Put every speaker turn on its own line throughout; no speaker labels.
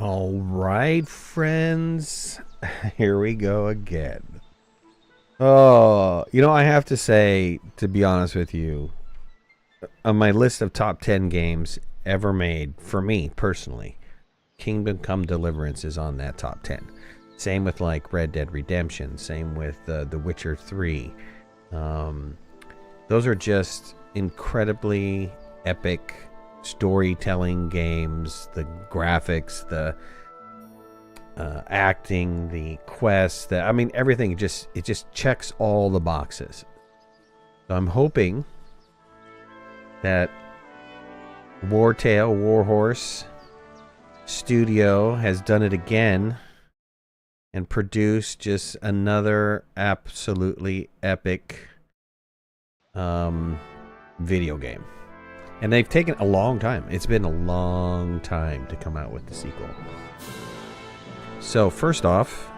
All right, friends, here we go again. Oh, I have to say, to be honest with you, on my list of top 10 games ever made, for me personally, Kingdom Come Deliverance is on that top 10. Same with like Red Dead Redemption, same with The Witcher 3. Those are just incredibly epic storytelling games. The graphics, the acting, the quests, everything it just checks all the boxes. So I'm hoping that Warhorse Studio has done it again and produced just another absolutely epic video game. And they've taken a long time. It's been a long time to come out with the sequel. So first off,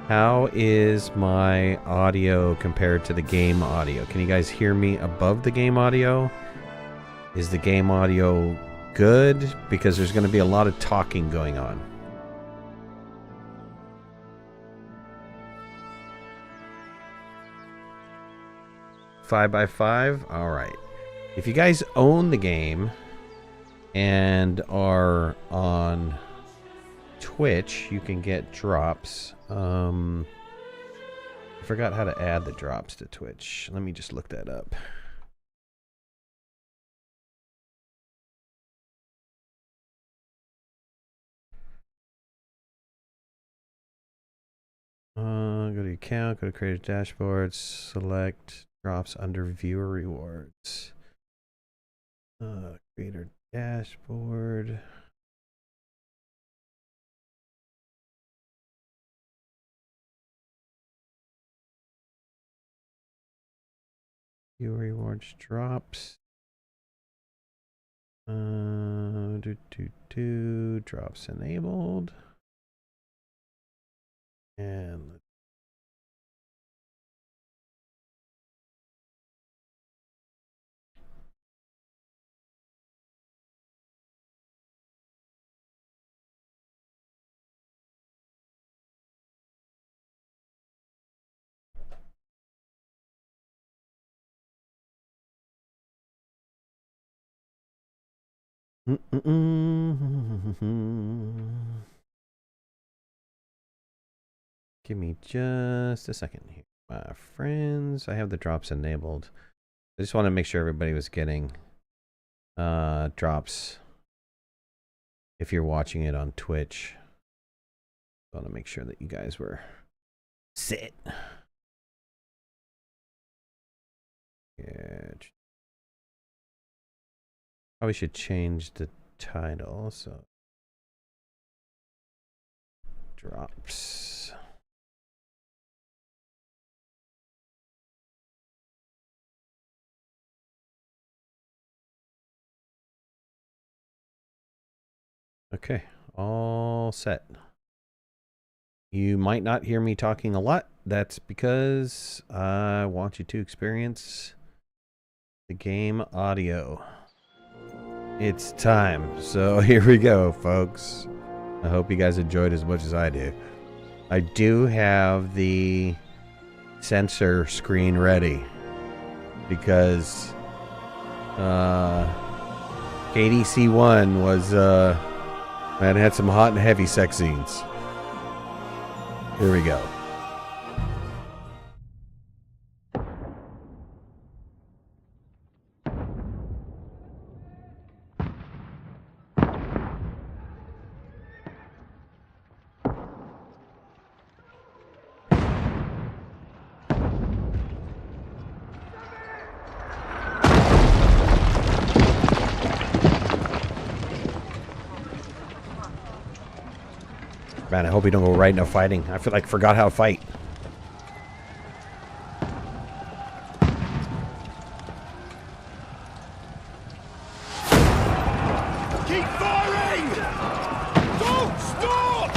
how is my audio compared to the game audio? Can you guys hear me above the game audio? Is the game audio good? Because there's going to be a lot of talking going on. Five by 5? Alright. If you guys own the game and are on Twitch, you can get drops. I forgot how to add the drops to Twitch. Let me just look that up. Go to your account, go to creator dashboard, select drops under viewer rewards. Creator dashboard. Viewer rewards drops. Drops enabled. And give me just a second here, my friends. I have the drops enabled. I just want to make sure everybody was getting drops if you're watching it on Twitch. I want to make sure that you guys were set. Yeah. Probably should change the title, so drops. Okay, all set. You might not hear me talking a lot. That's because I want you to experience the game audio. It's time. So here we go, folks. I hope you guys enjoyed as much as I do. I do have the sensor screen ready because KCD2 was man, it had some hot and heavy sex scenes. Here we go. Man, I hope we don't go right into fighting. I feel like I forgot how to fight.
Keep firing! Don't stop!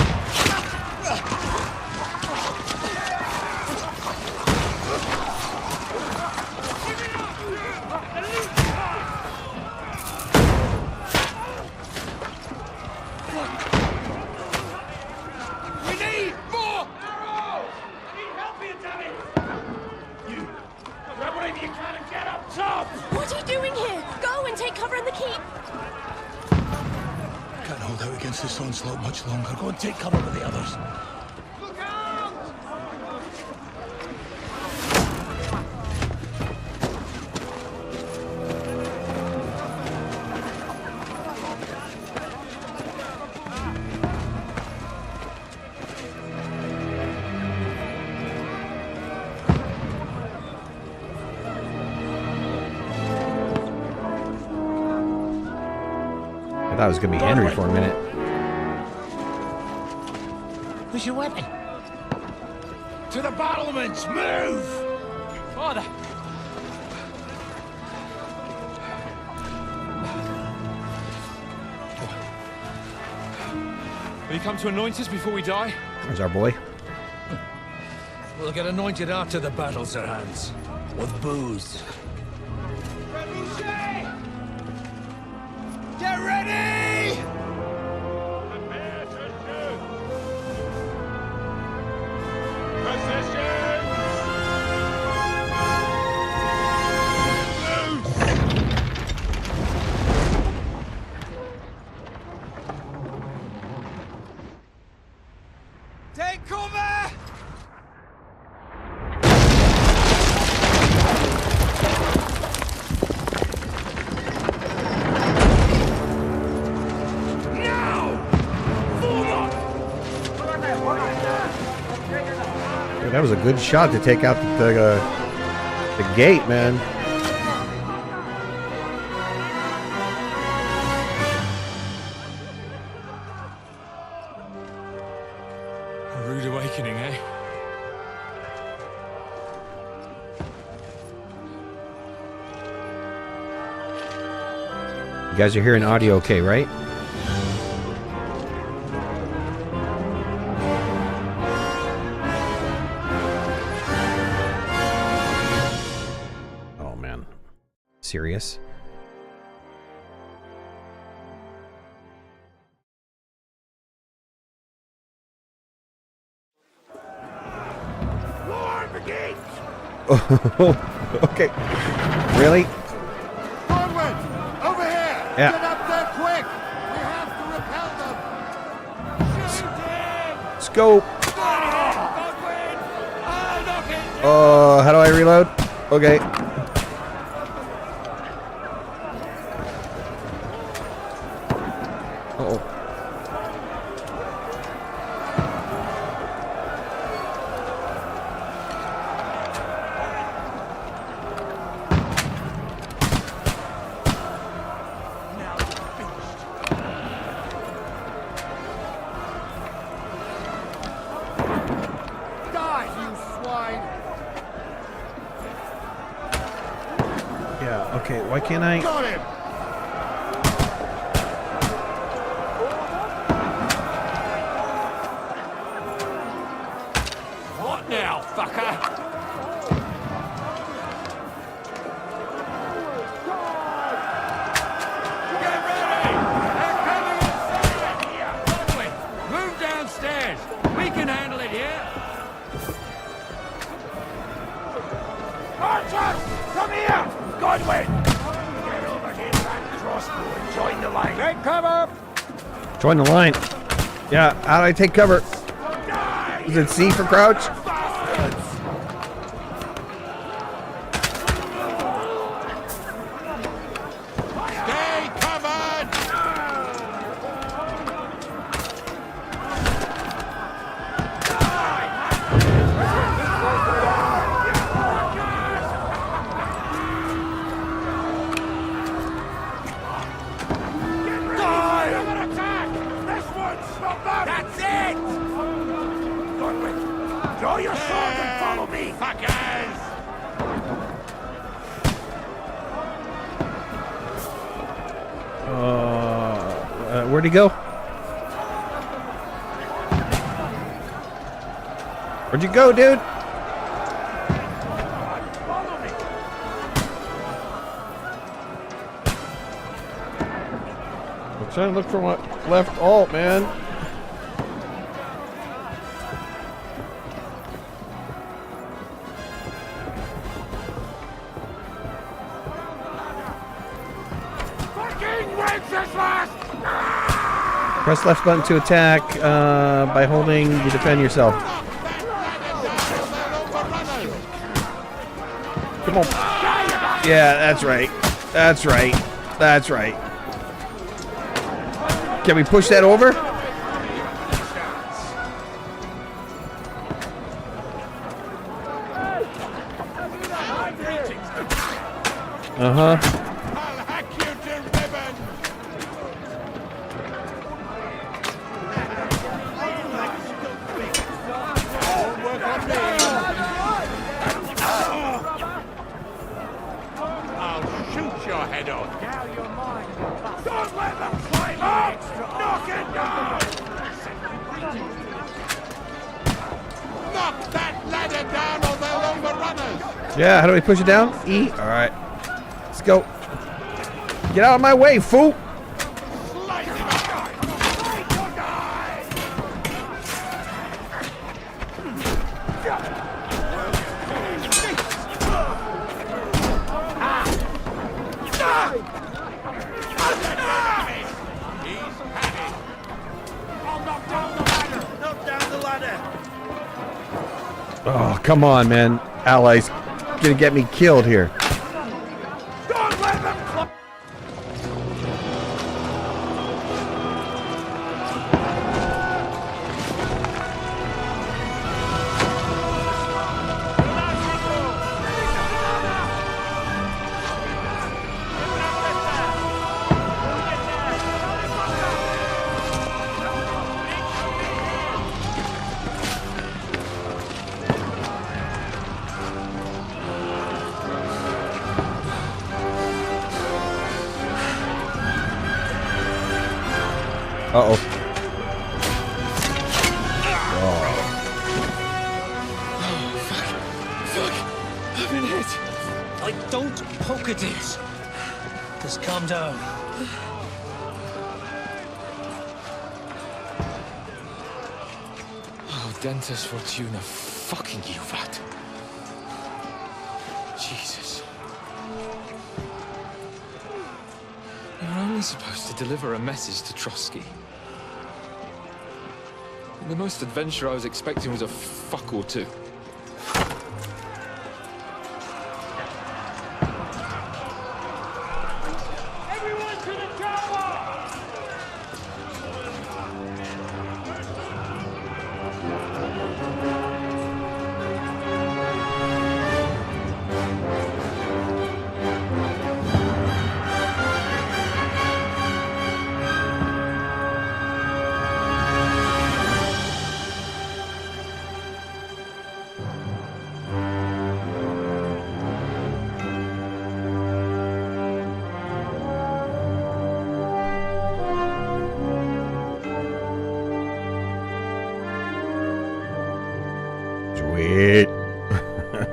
keep...
Can't hold out against this onslaught much longer. Go and take cover with the others. Look out!
I thought it was going to be Henry for a minute.
Where's your weapon? To the battlements! Move!
Father! Will you come to anoint us before we die?
There's our boy.
We'll get anointed after the battles are hands. With booze. Get ready! Prepare to shoot! Position! Take cover!
Dude, that was a good shot to take out the gate, man.
A rude awakening, eh?
You guys are hearing audio okay, right? Oh, man. Serious?
Lord, the gates!
Okay. Really?
Onward! Over here!
Yeah.
Get up there quick! We have to repel them! Shoot him!
Scope.
Godwin! Knock it!
How do I reload? Okay. Uh-oh.
Die, you swine!
Yeah, okay. Why can't I?
Got him!
What now, fucker?
Get ready! They're coming inside! Godwin, move downstairs! We can handle it here! Archers! Come here! Godwin! Get over here, that crossbow, and join the line! Take cover!
Join the line. Yeah, how do I take cover?
Die!
Is it C for crouch?
Bastards! Stay covered! Die! Attack! This one's not bad! That's it! Godwin, draw your sword and follow me! Fuckers!
Where'd he go? Where'd you go, dude?
Follow me!
I'm trying to look for my left alt, man.
Fucking
Press left button to attack by holding you defend yourself. Come on. Yeah, that's right. That's right. That's right. Can we push that over? Uh-huh.
I'll hack you to ribbon. I'll shoot your head off. Don't let them climb up! Knock it down! Knock that ladder down or they'll overrun us!
Yeah, how do we push it down? E. All right. Let's go. Get out of my way, fool.
Slice him up! Fight or die! He's had it! I'll knock down the ladder! Knock down the ladder!
Oh, come on, man. Allies gonna get me killed here.
Don't let them climb!
Uh-oh.
Fuck! I've been hit!
Like, don't poke at it. Just calm down.
Oh, Dentes Fortuna, fucking you, that. Jesus. You're only supposed to deliver a message to Trosky. The most adventure I was expecting was a fuck or two.
Everyone to the tower!
Sweet.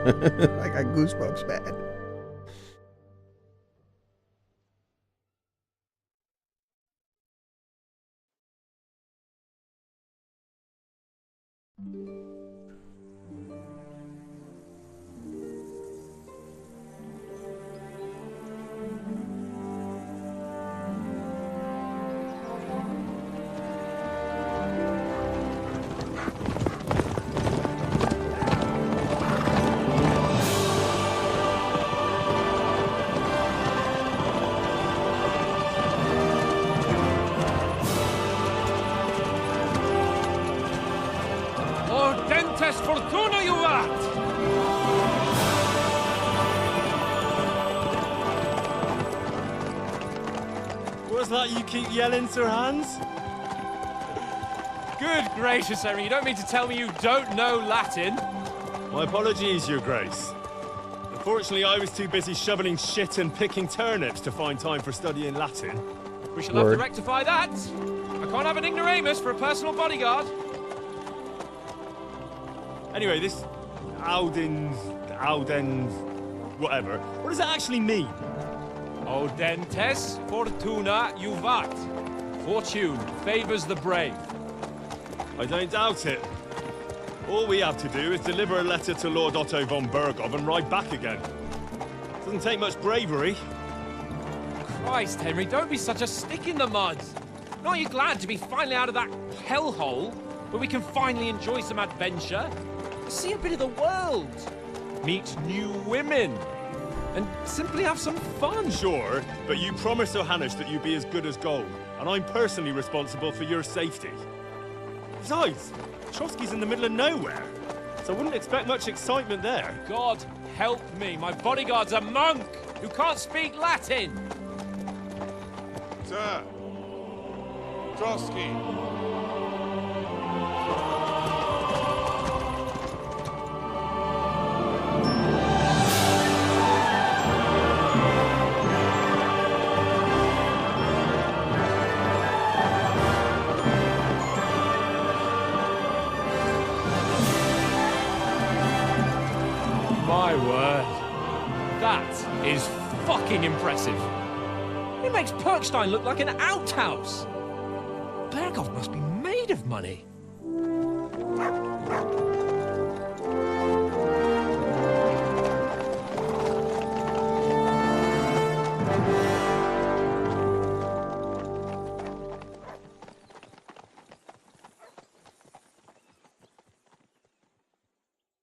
I got goosebumps, man.
Dentes Fortuna, you vat!
What's that you keep yelling, Sir Hans?
Good gracious, Henry, you don't mean to tell me you don't know Latin?
My apologies, Your Grace. Unfortunately, I was too busy shoveling shit and picking turnips to find time for studying Latin.
We shall have to rectify that. I can't have an ignoramus for a personal bodyguard.
Anyway, this Audens, whatever. What does that actually mean?
O Dentes Fortuna Juvat. Fortune favors the brave.
I don't doubt it. All we have to do is deliver a letter to Lord Otto von Bergov and ride back again. Doesn't take much bravery.
Christ, Henry, don't be such a stick in the mud. Aren't you glad to be finally out of that hellhole where we can finally enjoy some adventure? See a bit of the world, meet new women, and simply have some fun.
Sure, but you promised Johannes that you'd be as good as gold, and I'm personally responsible for your safety. Besides, Trosky's in the middle of nowhere, so I wouldn't expect much excitement there.
God help me, my bodyguard's a monk who can't speak Latin.
Sir! Trosky!
My word. That is fucking impressive. It makes Perkstein look like an outhouse. Berghoff must be made of money.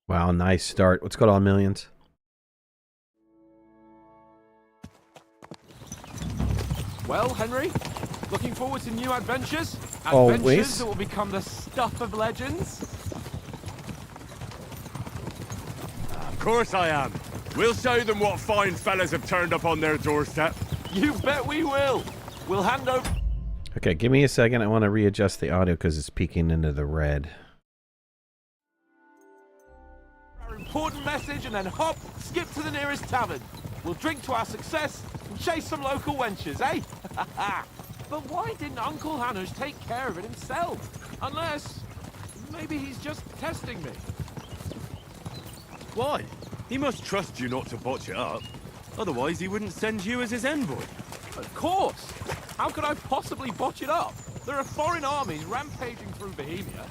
Wow, nice start. What's going on, millions?
Well, Henry, looking forward to new adventures?
Always.
Adventures that will become the stuff of legends?
Of course I am. We'll show them what fine fellas have turned up on their doorstep.
You bet we will. We'll hand over...
Okay, give me a second. I want to readjust the audio because it's peeking into the red.
our important message and then hop, skip to the nearest tavern. We'll drink to our success and chase some local wenches, eh? But why didn't Uncle Hanush take care of it himself? Unless, maybe he's just testing me.
Why? He must trust you not to botch it up. Otherwise, he wouldn't send you as his envoy.
Of course! How could I possibly botch it up? There are foreign armies rampaging through Bohemia.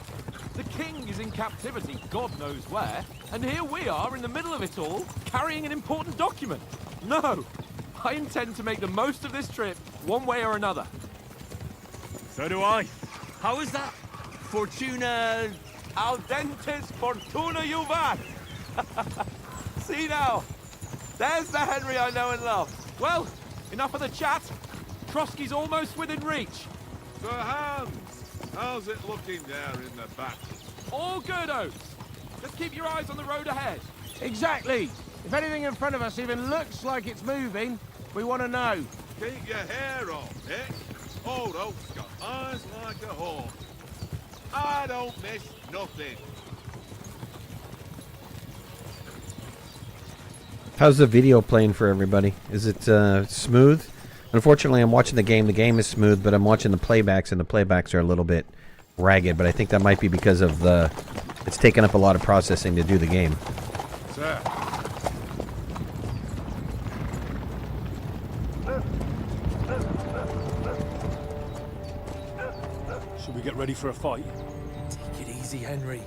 The king is in captivity, God knows where, and here we are in the middle of it all, carrying an important document. No! I intend to make the most of this trip, one way or another.
So do I. How is that? Fortuna...
Audentes fortuna juvat! See now, there's the Henry I know and love. Well, enough of the chat. Trosky's almost within reach.
Sir Hans, how's it looking there in the back?
All good, Oates. Just keep your eyes on the road ahead.
Exactly. If anything in front of us even looks like it's moving, we want to know.
Keep your hair on, Nick. Old Oak's got eyes like a hawk. I don't miss nothing.
How's the video playing for everybody? Is it smooth? Unfortunately, I'm watching the game. The game is smooth, but I'm watching the playbacks, and the playbacks are a little bit ragged. But I think that might be because of the... It's taken up a lot of processing to do the game.
Sir.
Should we get ready for a fight?
Take it easy, Henry.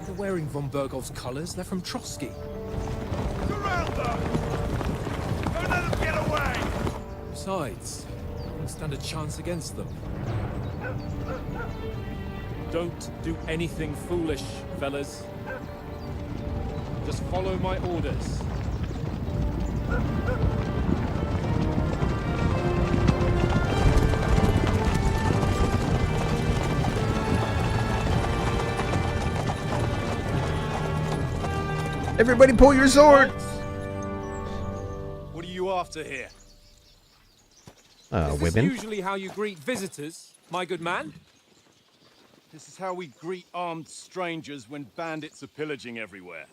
They're wearing von Bergov's colours. They're from Trosky.
Surround them! Don't let them get away!
Besides, I won't stand a chance against them. Don't do anything foolish, fellas. Just follow my orders.
Everybody pull your sword!
What are you after here?
Is this
Women.
usually how you greet visitors, my good man?
This is how we greet armed strangers when bandits are pillaging everywhere.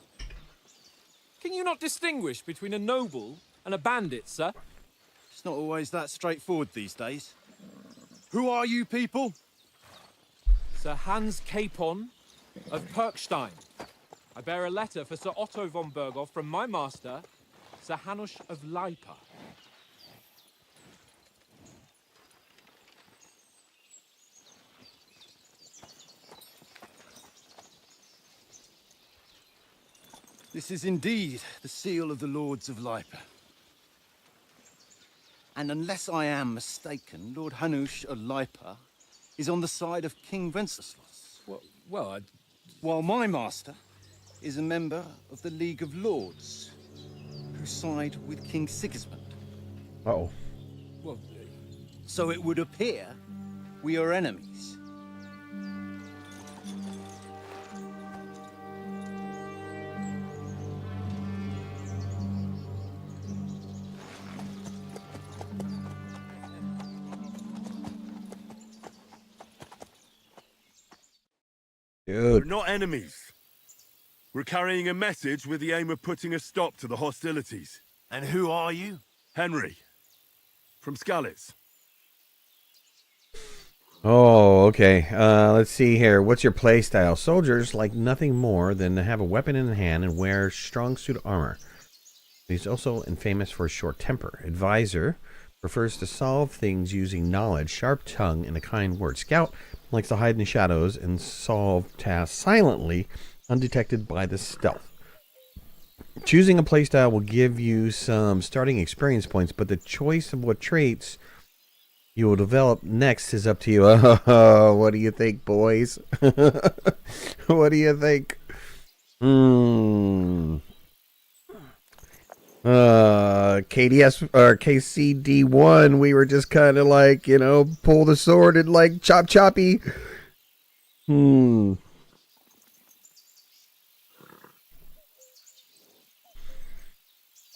Can you not distinguish between a noble and a bandit, sir?
It's not always that straightforward these days. Who are you people?
Sir Hans Capon of Perkstein. I bear a letter for Sir Otto von Berghoff from my master, Sir Hanush of Leipa.
This is indeed the seal of the Lords of Leipa.
And unless I am mistaken, Lord Hanush of Lipa is on the side of King Wenceslas.
Well,
While my master is a member of the League of Lords, who side with King Sigismund.
Uh-oh.
well,
So it would appear we are enemies.
We're
Dude.
not enemies. We're carrying a message with the aim of putting a stop to the hostilities.
And who are you?
Henry. From Skalitz.
Oh, okay. Let's see here. What's your play style? Soldiers like nothing more than to have a weapon in hand and wear strong suit of armor. He's also famous for his short temper. Advisor prefers to solve things using knowledge, sharp tongue, and a kind word. Scout likes to hide in the shadows and solve tasks silently, undetected by the stealth. Choosing a playstyle will give you some starting experience points, but the choice of what traits you will develop next is up to you. Oh, what do you think, boys? What do you think? KDS or KCD1, we were just kind of like, you know, pull the sword and like chop choppy.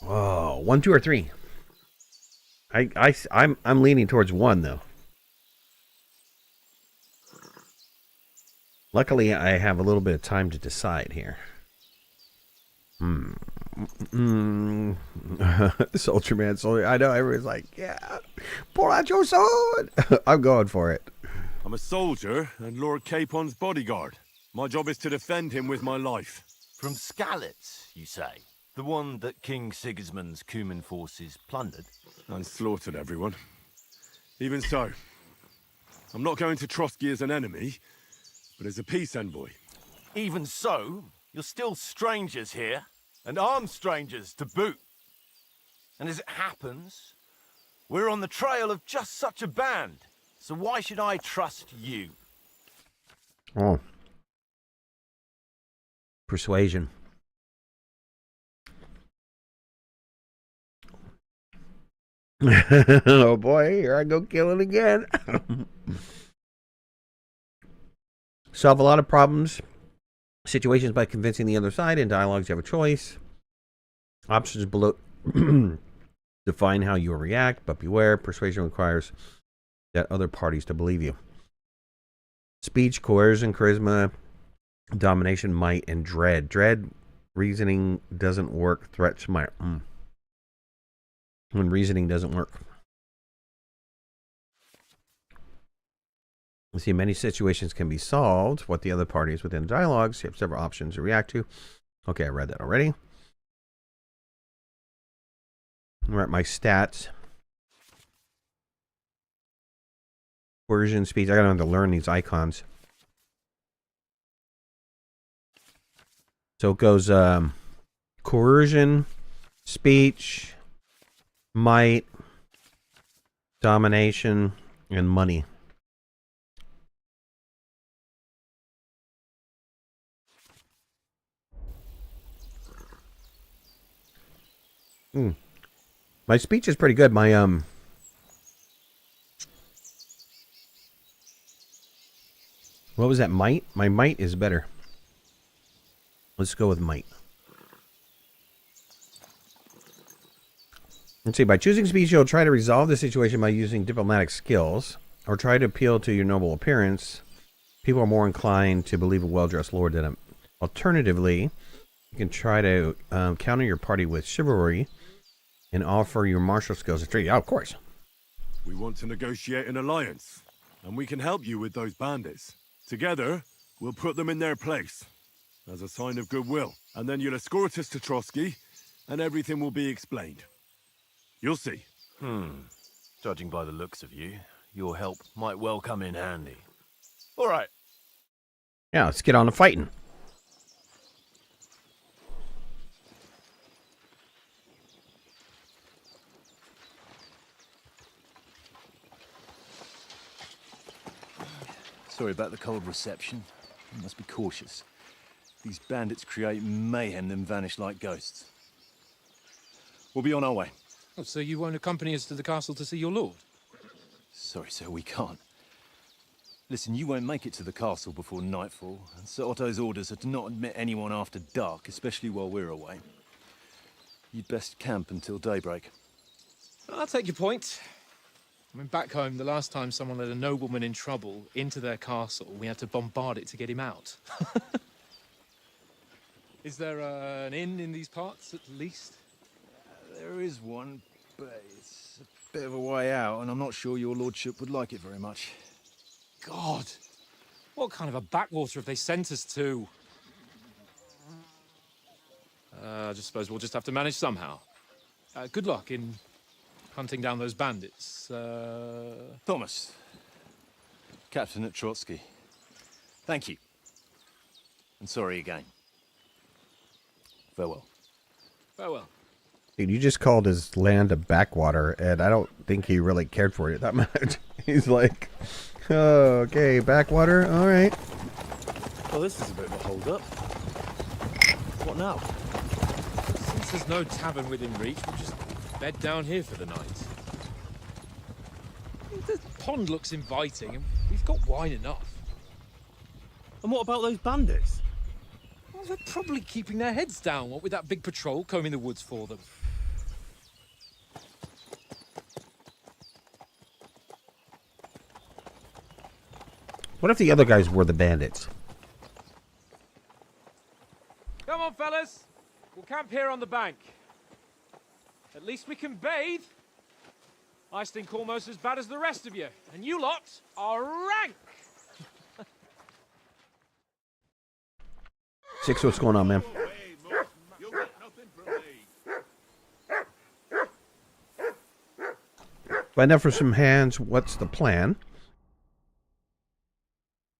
Oh, 1, 2, or 3. I'm leaning towards 1 though. Luckily, I have a little bit of time to decide here. Soldier man, soldier. I know everyone's like, yeah, pull out your sword. I'm going for it.
I'm a soldier and Lord Capon's bodyguard. My job is to defend him with my life.
From Skalitz, you say? The one that King Sigismund's Cuman forces plundered?
And slaughtered everyone. Even so, I'm not going to Trosky as an enemy, but as a peace envoy.
Even so, you're still strangers here, and armed strangers to boot. And as it happens, we're on the trail of just such a band. So why should I trust you?
Oh. Persuasion. Oh boy, here I go killing again. Solve a lot of problems, situations by convincing the other side. In dialogues, you have a choice. Options below define how you will react, but beware, persuasion requires that other parties to believe you. Speech, coercion, charisma, domination, might, and dread. Dread, reasoning doesn't work. Threats, might. When reasoning doesn't work. You see, many situations can be solved. What the other party is within dialogues. You have several options to react to. Okay, I read that already. We're at my stats. Coercion, speech. I gotta have to learn these icons. So it goes coercion, speech, might, domination, and money. My speech is pretty good. My what was that? Might? My might is better. Let's go with might. Let's see. By choosing speech, you'll try to resolve the situation by using diplomatic skills, or try to appeal to your noble appearance. People are more inclined to believe a well-dressed lord than a. Alternatively, you can try to counter your party with chivalry and offer your martial skills. Yeah, of course.
We want to negotiate an alliance, and we can help you with those bandits. Together, we'll put them in their place, as a sign of goodwill. And then you'll escort us to Trosky, and everything will be explained. You'll see.
Judging by the looks of you, your help might well come in handy. All right.
Yeah, let's get on to fighting.
Sorry about the cold reception. You must be cautious. These bandits create mayhem, then vanish like ghosts. We'll be on our way.
Oh, so you won't accompany us to the castle to see your lord?
Sorry, sir, we can't. Listen, you won't make it to the castle before nightfall, and Sir Otto's orders are to not admit anyone after dark, especially while we're away. You'd best camp until daybreak.
I'll take your point. I mean, back home, the last time someone let a nobleman in trouble into their castle, we had to bombard it to get him out. Is there an inn in these parts, at least?
There is one, but it's a bit of a way out, and I'm not sure your lordship would like it very much.
God! What kind of a backwater have they sent us to? I just suppose we'll just have to manage somehow. Good luck in hunting down those bandits.
Thomas, Captain at Trosky. Thank you. And sorry again. Farewell.
Farewell.
Dude, you just called his land a backwater, and I don't think he really cared for it that much. He's like, oh, okay, backwater, all right.
Well, this is a bit of a hold-up. What now?
Since there's no tavern within reach, we'll just bed down here for the night. The pond looks inviting, and we've got wine enough.
And what about those bandits?
Well, they're probably keeping their heads down, what with that big patrol combing the woods for them.
What if the other guys were the bandits?
Come on, fellas. We'll camp here on the bank. At least we can bathe. I stink almost as bad as the rest of you, and you lot are rank.
Six, what's going on, man? Find out for some hands what's the plan.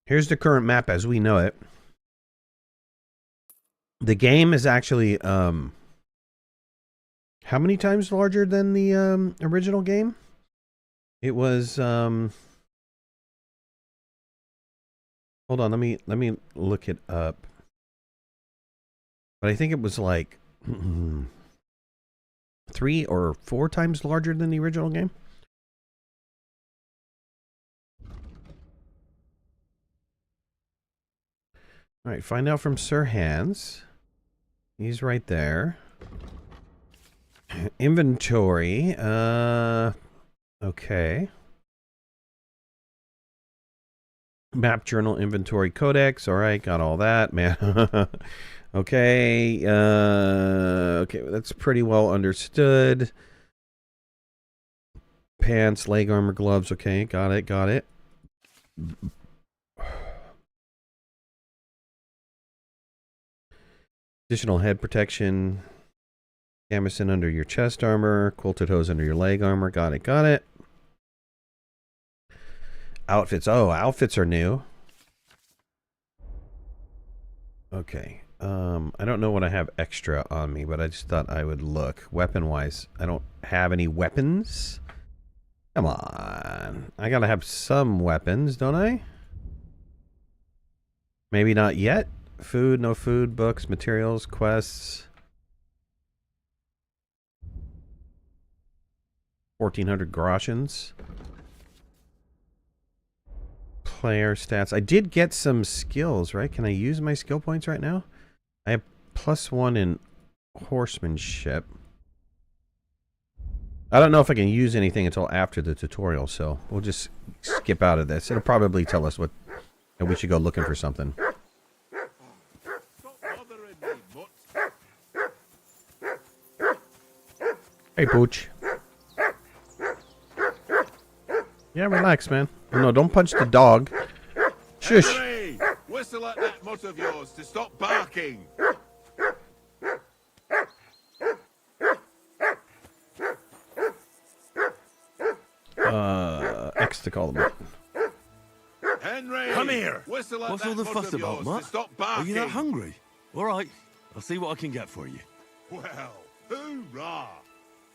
Here's the current map as we know it. The game is actually how many times larger than the original game? It was hold on, let me look it up. But I think it was like 3 or 4 times larger than the original game. All right, find out from Sir Hans. He's right there. Inventory. Okay. Map journal inventory codex. All right, got all that, man. Okay. Okay, that's pretty well understood. Pants, leg armor, gloves. Okay, got it, got it. Additional head protection. Gambeson under your chest armor. Quilted hose under your leg armor. Got it, got it. Outfits. Oh, outfits are new. Okay. I don't know what I have extra on me, but I just thought I would look. Weapon-wise, I don't have any weapons. Come on. I gotta have some weapons, don't I? Maybe not yet. Food, no food, books, materials, quests. 1,400 groshens. Player stats. I did get some skills, right? Can I use my skill points right now? I have +1 in horsemanship. I don't know if I can use anything until after the tutorial, so we'll just skip out of this. It'll probably tell us what, and we should go looking for something. Hey, Pooch. Yeah, relax, man. Oh, no, don't punch the dog. Shush.
Henry, whistle at that mutt of yours to stop barking.
X to call them up.
Henry,
Come here.
Whistle at
What's
that
all the
mutt
fuss
of
about,
yours
Mutt?
to stop
Are
barking.
you that hungry? All right, I'll see what I can get for you.
Well, hoorah!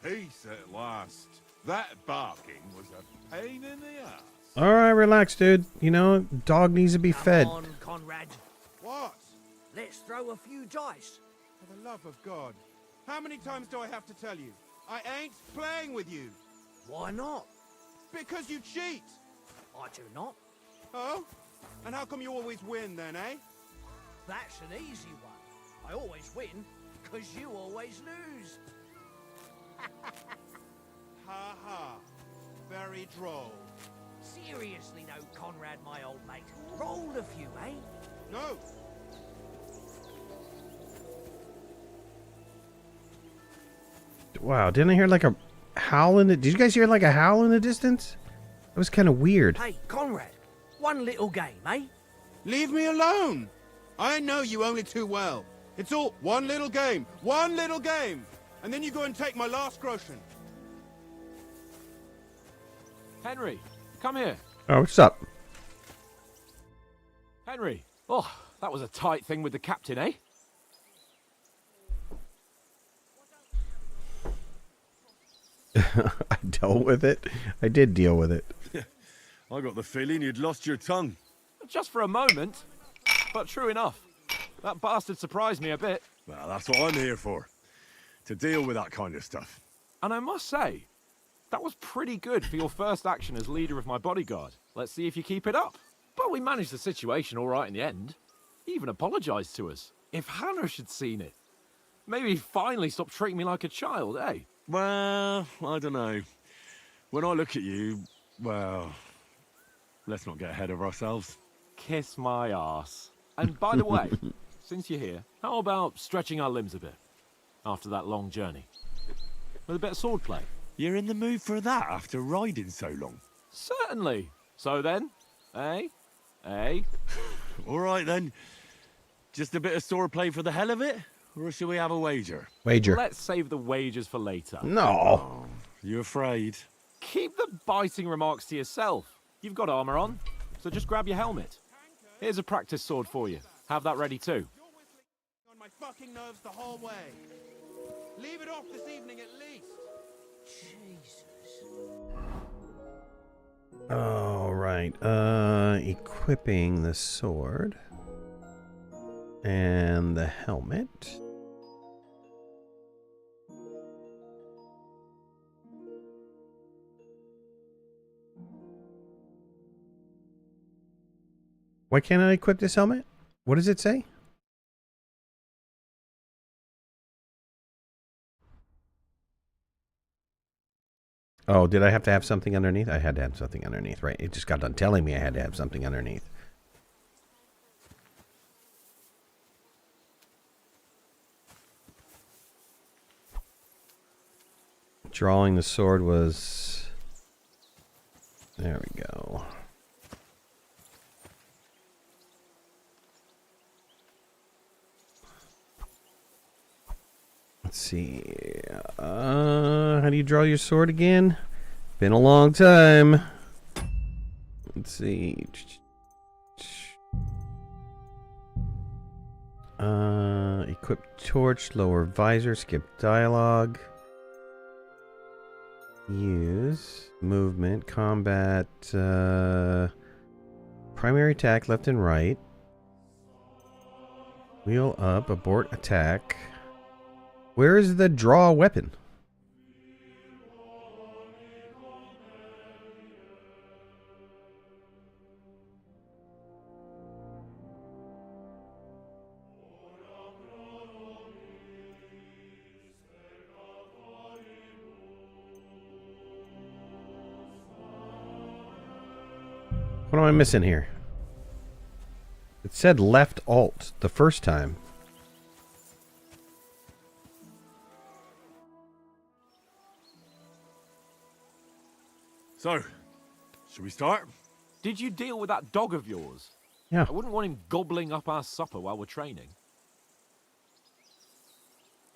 Peace at last. That barking was a pain in the ass.
All right, relax, dude. You know, dog needs to be fed.
Come on, Conrad.
What?
Let's throw a few dice.
For the love of God. How many times do I have to tell you? I ain't playing with you.
Why not?
Because you cheat.
I do not.
Oh? And how come you always win then, eh?
That's an easy one. I always win, because you always lose.
Ha ha. Very droll.
Seriously though, Conrad, my old mate. Roll a few, eh?
No.
Wow, didn't I hear like a howl in the... Did you guys hear like a howl in the distance? That was kind of weird.
Hey, Conrad, one little game, eh?
Leave me alone. I know you only too well. It's all one little game. One little game. And then you go and take my last groschen.
Henry, come here.
Oh, what's up?
Henry. Oh, that was a tight thing with the captain, eh?
I dealt with it. I did deal with it.
I got the feeling you'd lost your tongue.
Just for a moment. But true enough. That bastard surprised me a bit.
Well, that's what I'm here for. To deal with that kind of stuff.
And I must say, that was pretty good for your first action as leader of my bodyguard. Let's see if you keep it up. But we managed the situation all right in the end. He even apologized to us. If Hannah had seen it, maybe he'd finally stop treating me like a child, eh?
Well, I don't know. When I look at you, well, let's not get ahead of ourselves.
Kiss my arse. And by the way, since you're here, how about stretching our limbs a bit after that long journey? With a bit of swordplay.
You're in the mood for that after riding so long?
Certainly. So then, eh? Eh?
All right then. Just a bit of swordplay for the hell of it? Or should we have a wager?
Wager.
Let's save the wagers for later.
No.
You afraid?
Keep the biting remarks to yourself. You've got armor on, so just grab your helmet. Here's a practice sword for you. Have that ready too.
You're whistling on my fucking nerves the whole way. Leave it off this evening at least.
Jesus.
All right. Equipping the sword and the helmet. Why can't I equip this helmet? What does it say? Oh, did I have to have something underneath? I had to have something underneath, right? It just got done telling me I had to have something underneath. Drawing the sword was... There we go. Let's see. How do you draw your sword again? Been a long time. Let's see. Equip torch, lower visor, skip dialogue. Use movement, combat, primary attack, left and right. Wheel up, abort attack. Where is the draw weapon? What am I missing here? It said left alt the first time.
So, should we start?
Did you deal with that dog of yours?
Yeah.
I wouldn't want him gobbling up our supper while we're training.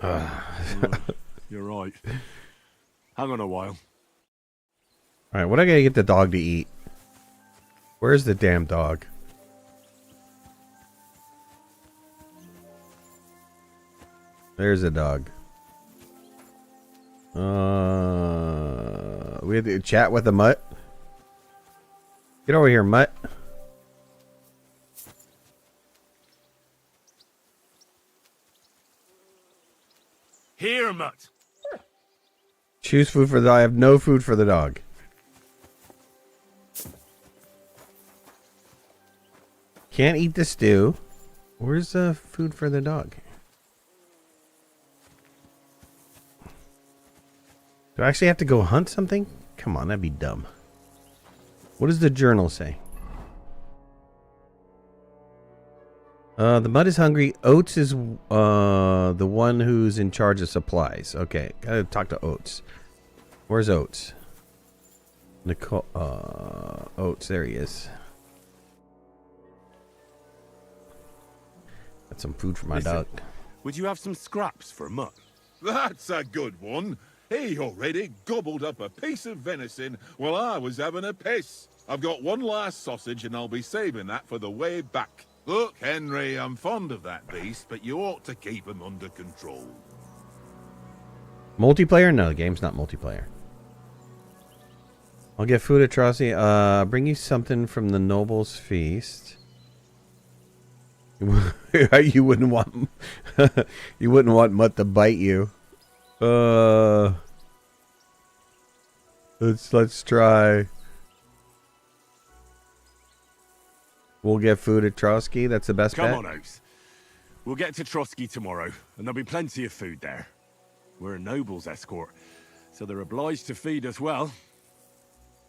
You're right. Hang on a while.
Alright, what I gotta get the dog to eat? Where's the damn dog? There's a dog. We had to chat with the mutt. Get over here, mutt.
Here, mutt.
Choose food for the... I have no food for the dog. Can't eat the stew. Where's the food for the dog? Do I actually have to go hunt something? Come on, that'd be dumb. What does the journal say? The mud is hungry. Oates is the one who's in charge of supplies. Okay, gotta talk to Oates. Where's Oates? Nicole. Oates, there he is. Got some food for my dog.
Would you have some scraps for Mutt?
That's a good one. He already gobbled up a piece of venison while I was having a piss. I've got one last sausage and I'll be saving that for the way back. Look, Henry, I'm fond of that beast, but you ought to keep him under control.
Multiplayer? No, the game's not multiplayer. I'll get food at Trosky. Bring you something from the Noble's Feast. You wouldn't want you wouldn't want Mutt to bite you. Let's try. We'll get food at Trosky. That's the best bet.
Come on, Oates. We'll get to Trosky tomorrow, and there'll be plenty of food there. We're a noble's escort, so they're obliged to feed us well.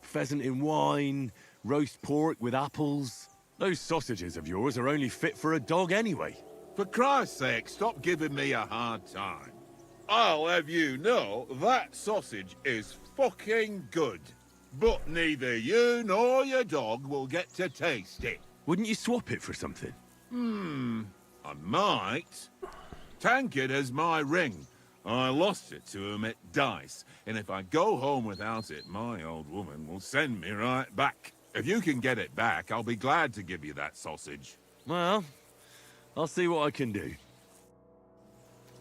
Pheasant in wine, roast pork with apples. Those sausages of yours are only fit for a dog anyway.
For Christ's sake, stop giving me a hard time. I'll have you know that sausage is fucking good. But neither you nor your dog will get to taste it.
Wouldn't you swap it for something?
I might. Tankard has my ring. I lost it to him at dice, and if I go home without it, my old woman will send me right back. If you can get it back, I'll be glad to give you that sausage.
Well, I'll see what I can do.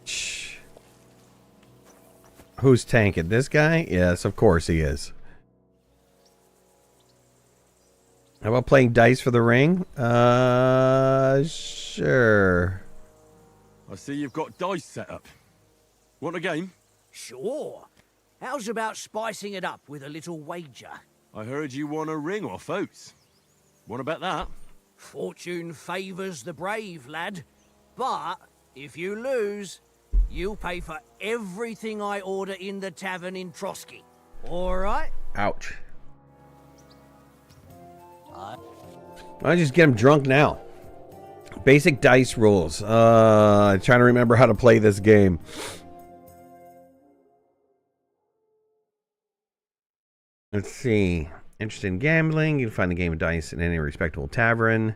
Shh. Who's tanking? This guy? Yes, of course he is. How about playing dice for the ring? Sure.
I see you've got dice set up. Want a game?
Sure. How's about spicing it up with a little wager?
I heard you won a ring off Oates. What about that?
Fortune favours the brave, lad. But if you lose, you'll pay for everything I order in the tavern in Trosky. All right?
Ouch. I just get him drunk now. Basic dice rules. I'm trying to remember how to play this game. Let's see. Interested in gambling? You can find the game of dice in any respectable tavern.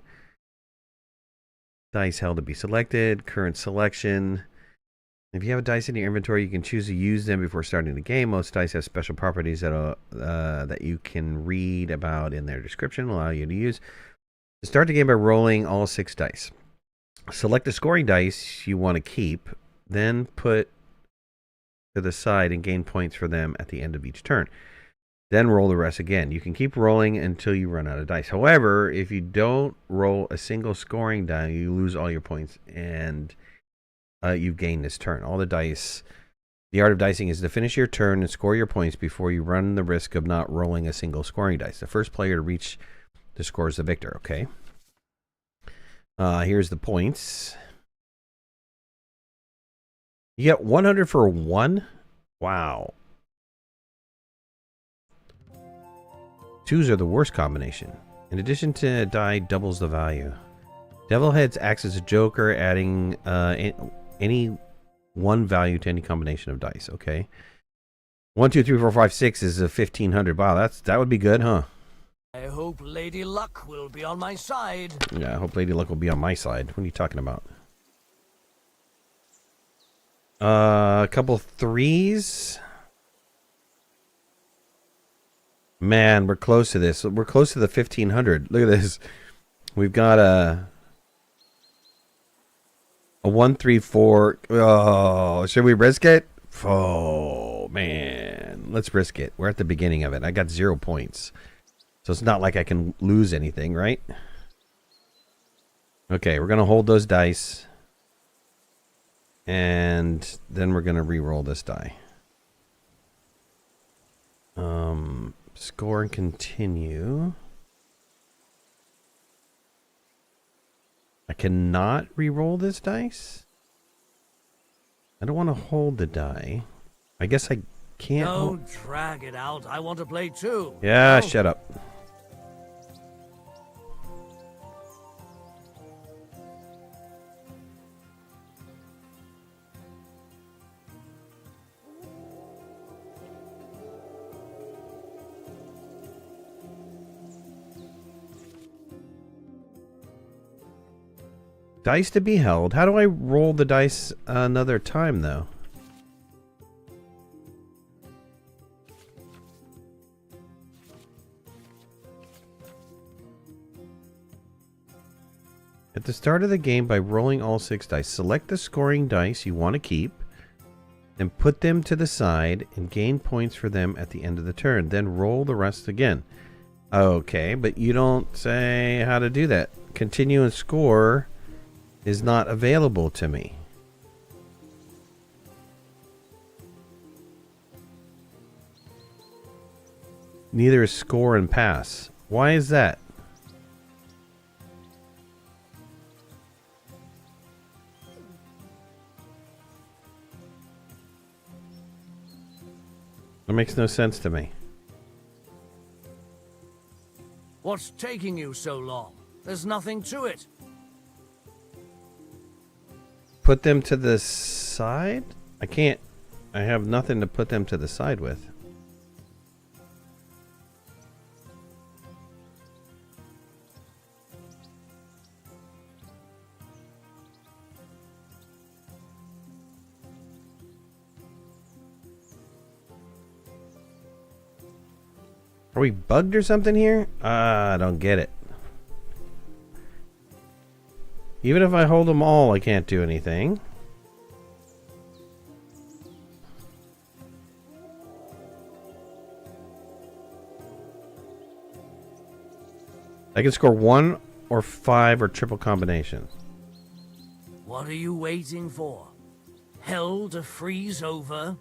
Dice held to be selected. Current selection. If you have a dice in your inventory, you can choose to use them before starting the game. Most dice have special properties that you can read about in their description, allow you to use. To start the game by rolling all 6 dice. Select the scoring dice you want to keep, then put to the side and gain points for them at the end of each turn. Then roll the rest again. You can keep rolling until you run out of dice. However, if you don't roll a single scoring die, you lose all your points and you've gained this turn. All the dice. The art of dicing is to finish your turn and score your points before you run the risk of not rolling a single scoring dice. The first player to reach the score is the victor. Okay. Here's the points. You get 100 for 1. Wow. 2s are the worst combination. In addition to die, doubles the value. Devil Heads acts as a joker, adding any one value to any combination of dice. Okay. 1, 2, 3, 4, 5, 6 is a 1500. Wow, that would be good, huh?
I hope Lady Luck will be on my side.
Yeah, I hope Lady Luck will be on my side. What are you talking about? A couple 3s. Man, we're close to this. We're close to the 1500. Look at this. We've got a 1, 3, 4. Oh, should we risk it? Oh, man. Let's risk it. We're at the beginning of it. I got 0 points. So it's not like I can lose anything, right? Okay, we're going to hold those dice. And then we're going to re-roll this die. Score and continue. I cannot re-roll this dice. I don't want to hold the die. I guess I can't.
Don't drag it out. I want to play too.
Yeah,
Oh.
shut up. Dice to be held. How do I roll the dice another time, though? At the start of the game, by rolling all 6 dice, select the scoring dice you want to keep, then put them to the side and gain points for them at the end of the turn. Then roll the rest again. Okay, but you don't say how to do that. Continue and score is not available to me. Neither is score and pass. Why is that? That makes no sense to me.
What's taking you so long? There's nothing to it.
Put them to the side? I can't. I have nothing to put them to the side with. Are we bugged or something here? I don't get it. Even if I hold them all, I can't do anything. I can score 1 or 5 or triple combinations.
What are you waiting for? Hell to freeze over?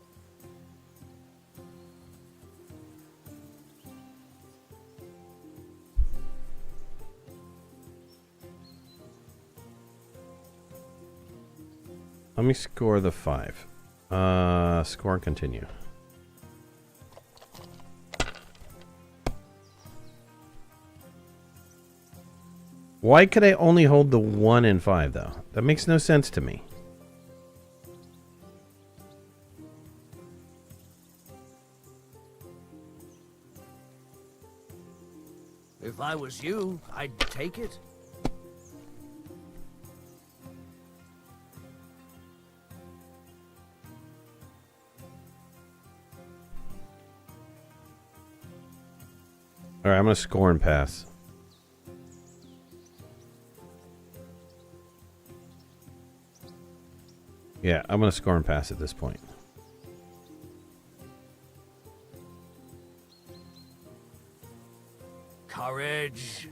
Let me score the 5. Score and continue. Why could I only hold the 1 and 5 though? That makes no sense to me.
If I was you, I'd take it.
Alright, I'm going to score and pass. Yeah, I'm going to score and pass at this point.
Courage.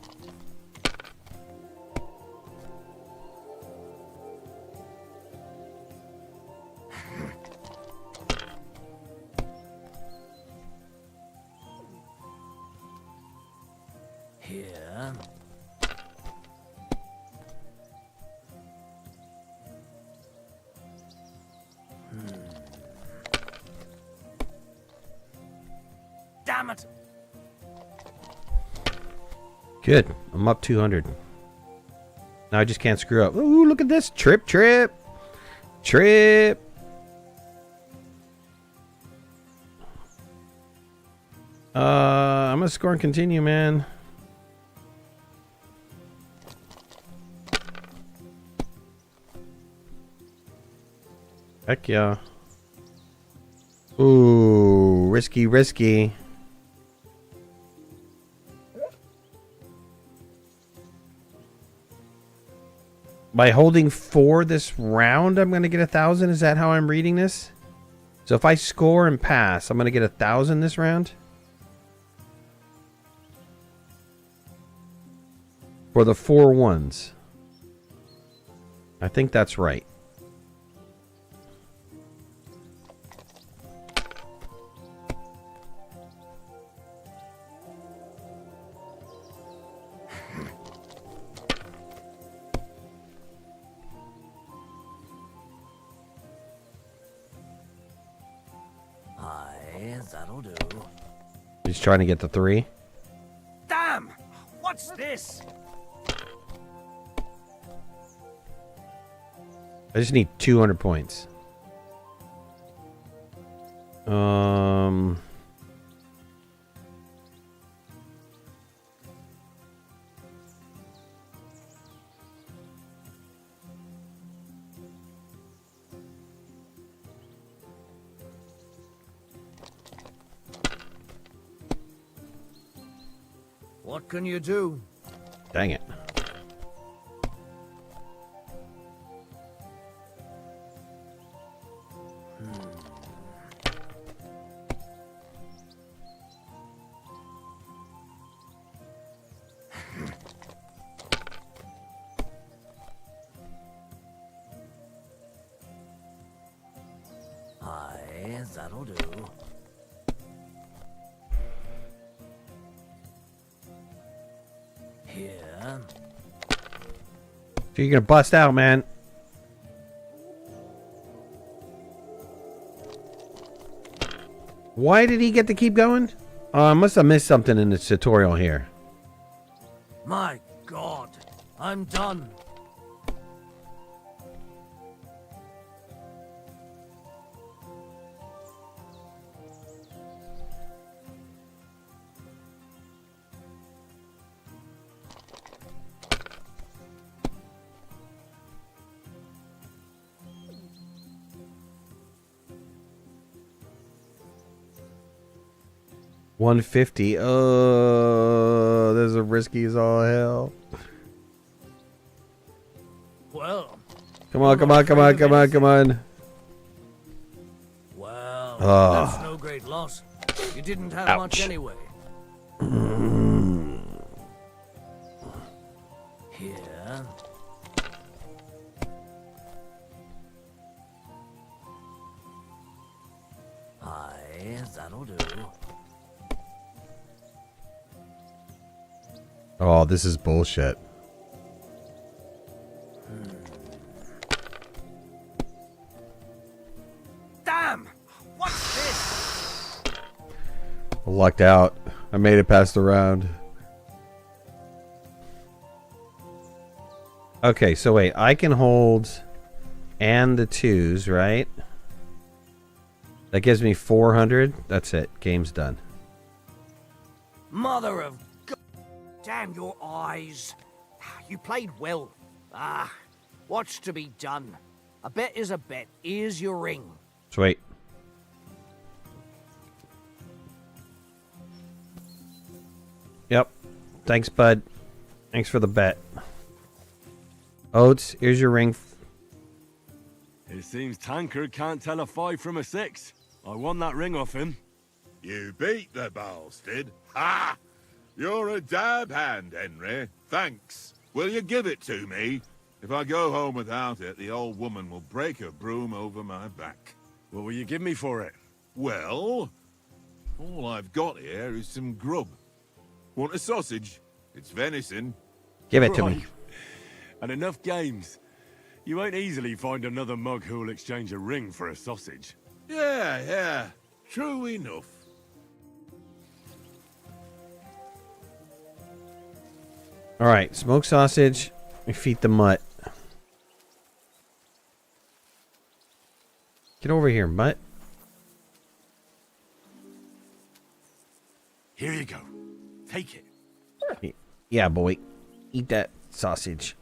Here. Damn it!
Good. I'm up 200. Now I just can't screw up. Ooh, look at this. Trip, trip. Trip. I'm going to score and continue, man. Heck yeah. Ooh, risky, risky. By holding 4 this round, I'm going to get 1,000. Is that how I'm reading this? So if I score and pass, I'm going to get 1,000 this round? For the 4 ones. I think that's right.
Aye, that'll do.
He's trying to get the 3.
Damn! What's this?
I just need 200 points.
What can you do?
Dang it.
Aye, that'll do. Here.
So you're gonna bust out, man. Why did he get to keep going? Oh, I must have missed something in the tutorial here.
My God, I'm done.
$150. Oh, there's a risky as all hell.
Well.
Come on, come on, come on, come on, come on.
Well,
Oh.
that's no great loss. You didn't have
Ouch.
much anyway. Here. Aye, that'll do.
Oh, this is bullshit.
Damn! What's this?
Lucked out. I made it past the round. Okay, so wait. I can hold and the 2s, right? That gives me 400. That's it. Game's done.
Mother of God. Damn your eyes. You played well. Ah, what's to be done? A bet is a bet. Here's your ring.
Sweet. Yep. Thanks, bud. Thanks for the bet. Oates, here's your ring.
It seems Tankard can't tell a 5 from a 6. I won that ring off him.
You beat the bastard. Ha! You're a dab hand, Henry. Thanks. Will you give it to me? If I go home without it, the old woman will break her broom over my back.
What will you give me for it?
Well, all I've got here is some grub. Want a sausage? It's venison.
Give it to me.
And enough games. You won't easily find another mug who'll exchange a ring for a sausage.
Yeah. True enough.
All right, smoked sausage. We feed the mutt. Get over here, mutt.
Here you go. Take it.
Yeah, boy. Eat that sausage.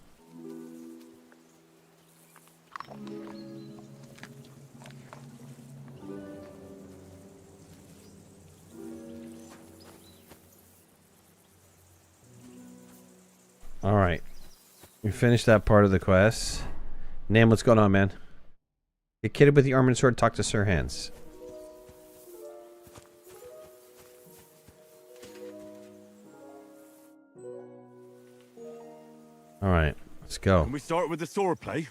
All right. We finished that part of the quest. Nam, what's going on, man? Get kitted with the armor and sword. Talk to Sir Hans. All right, let's go.
Can we start with the sword play?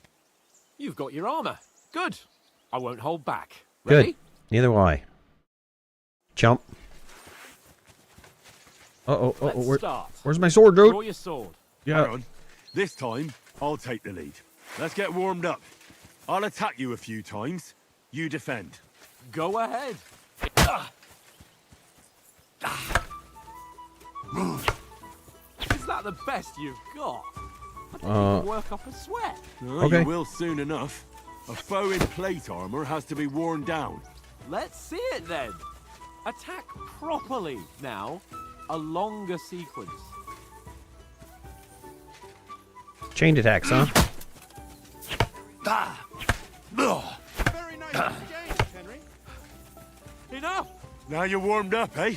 You've got your armor. Good. I won't hold back.
Good.
Ready?
Neither will I. Jump.
Let's start.
Where's my sword, dude?
Draw your sword.
Yeah.
Hang on. This time, I'll take the lead. Let's get warmed up. I'll attack you a few times. You defend.
Go ahead. Is that the best you've got? I think you can work up a sweat.
Okay.
You will soon enough. A foe in plate armor has to be worn down.
Let's see it then. Attack properly now. A longer sequence.
Chained attacks, huh?
Very nice exchange, Henry.
Enough!
Now you're warmed up, eh?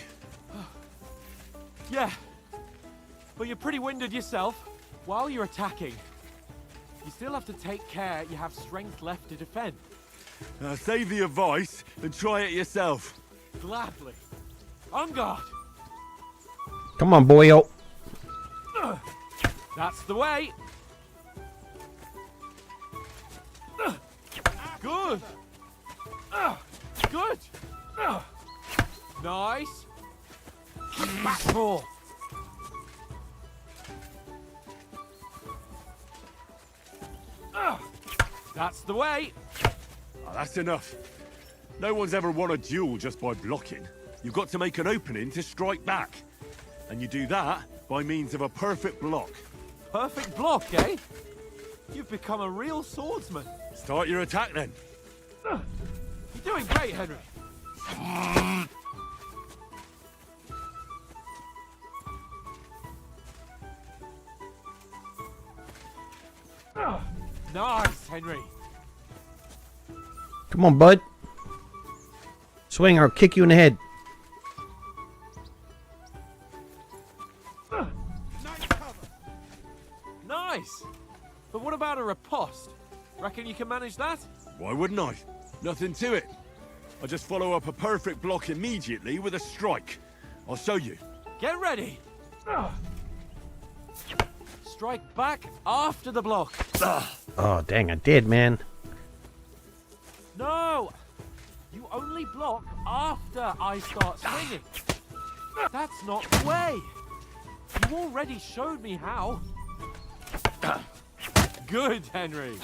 Yeah. But you're pretty winded yourself. While you're attacking, you still have to take care you have strength left to defend.
Now save the advice and try it yourself.
Gladly. On guard.
Come on, boyo.
That's the way. Good. Good. Nice. Back four. That's the way.
Oh, that's enough. No one's ever won a duel just by blocking. You've got to make an opening to strike back. And you do that by means of a perfect block.
Perfect block, eh? You've become a real swordsman.
Start your attack then.
You're doing great, Henry. Nice, Henry.
Come on, bud. Swing or I'll kick you in the head.
Nice. But what about a riposte? Reckon you can manage that?
Why wouldn't I? Nothing to it. I just follow up a perfect block immediately with a strike. I'll show you.
Get ready. Strike back after the block.
Oh, dang, I did, man.
No! You only block after I start swinging. That's not the way. You already showed me how. Good, Henry.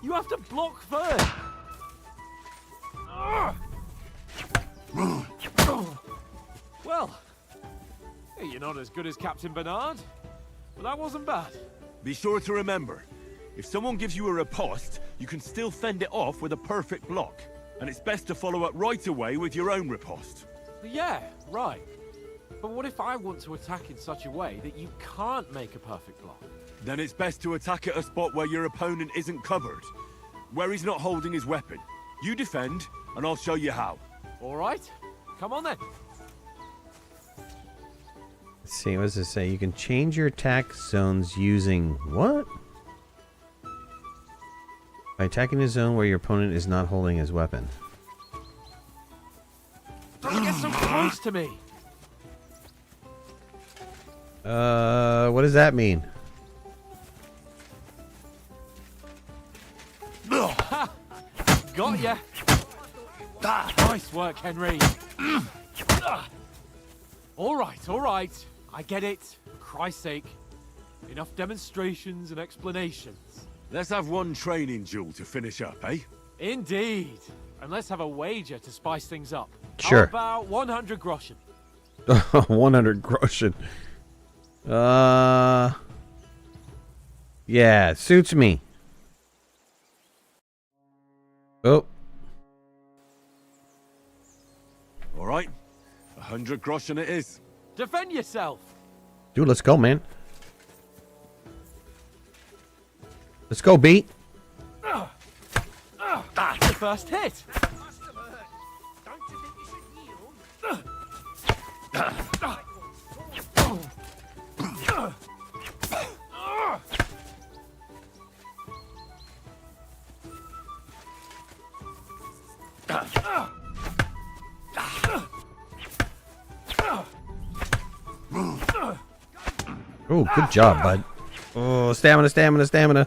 You have to block first. Well, hey, you're not as good as Captain Bernard, but that wasn't bad.
Be sure to remember, if someone gives you a riposte, you can still fend it off with a perfect block. And it's best to follow up right away with your own riposte.
Yeah, right. But what if I want to attack in such a way that you can't make a perfect block?
Then it's best to attack at a spot where your opponent isn't covered. Where he's not holding his weapon. You defend, and I'll show you how.
All right. Come on then.
Let's see, what does it say? You can change your attack zones using what? By attacking a zone where your opponent is not holding his weapon.
Don't get so close to me.
What does that mean?
Got ya. Nice work, Henry. All right. I get it. For Christ's sake. Enough demonstrations and explanations.
Let's have one training duel to finish up, eh?
Indeed. And let's have a wager to spice things up.
Sure.
How about 100 groschen?
100 groschen. Yeah, suits me. Oh.
All right. 100 groschen it is.
Defend yourself.
Dude, let's go, man. Let's go, beat.
That's the first hit.
Don't you think you should yield?
Oh, good job, bud. Oh, stamina, stamina, stamina.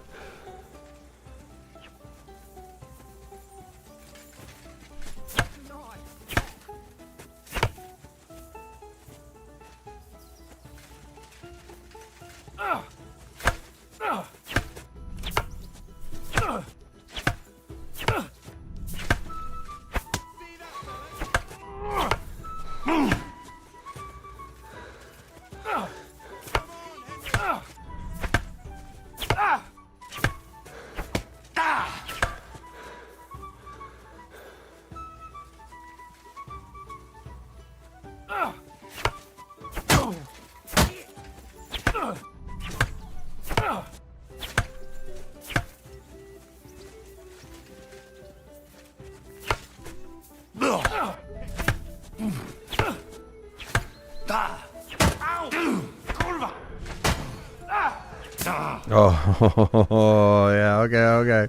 Oh, yeah, okay.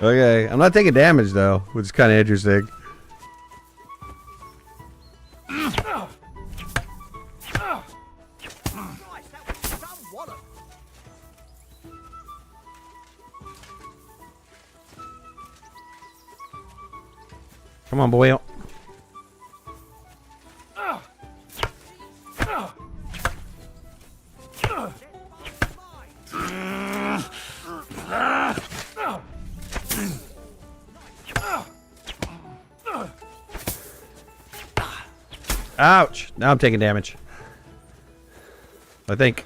Okay, I'm not taking damage, though, which is kind of interesting. Come on, boy. Ouch! Now I'm taking damage. I think.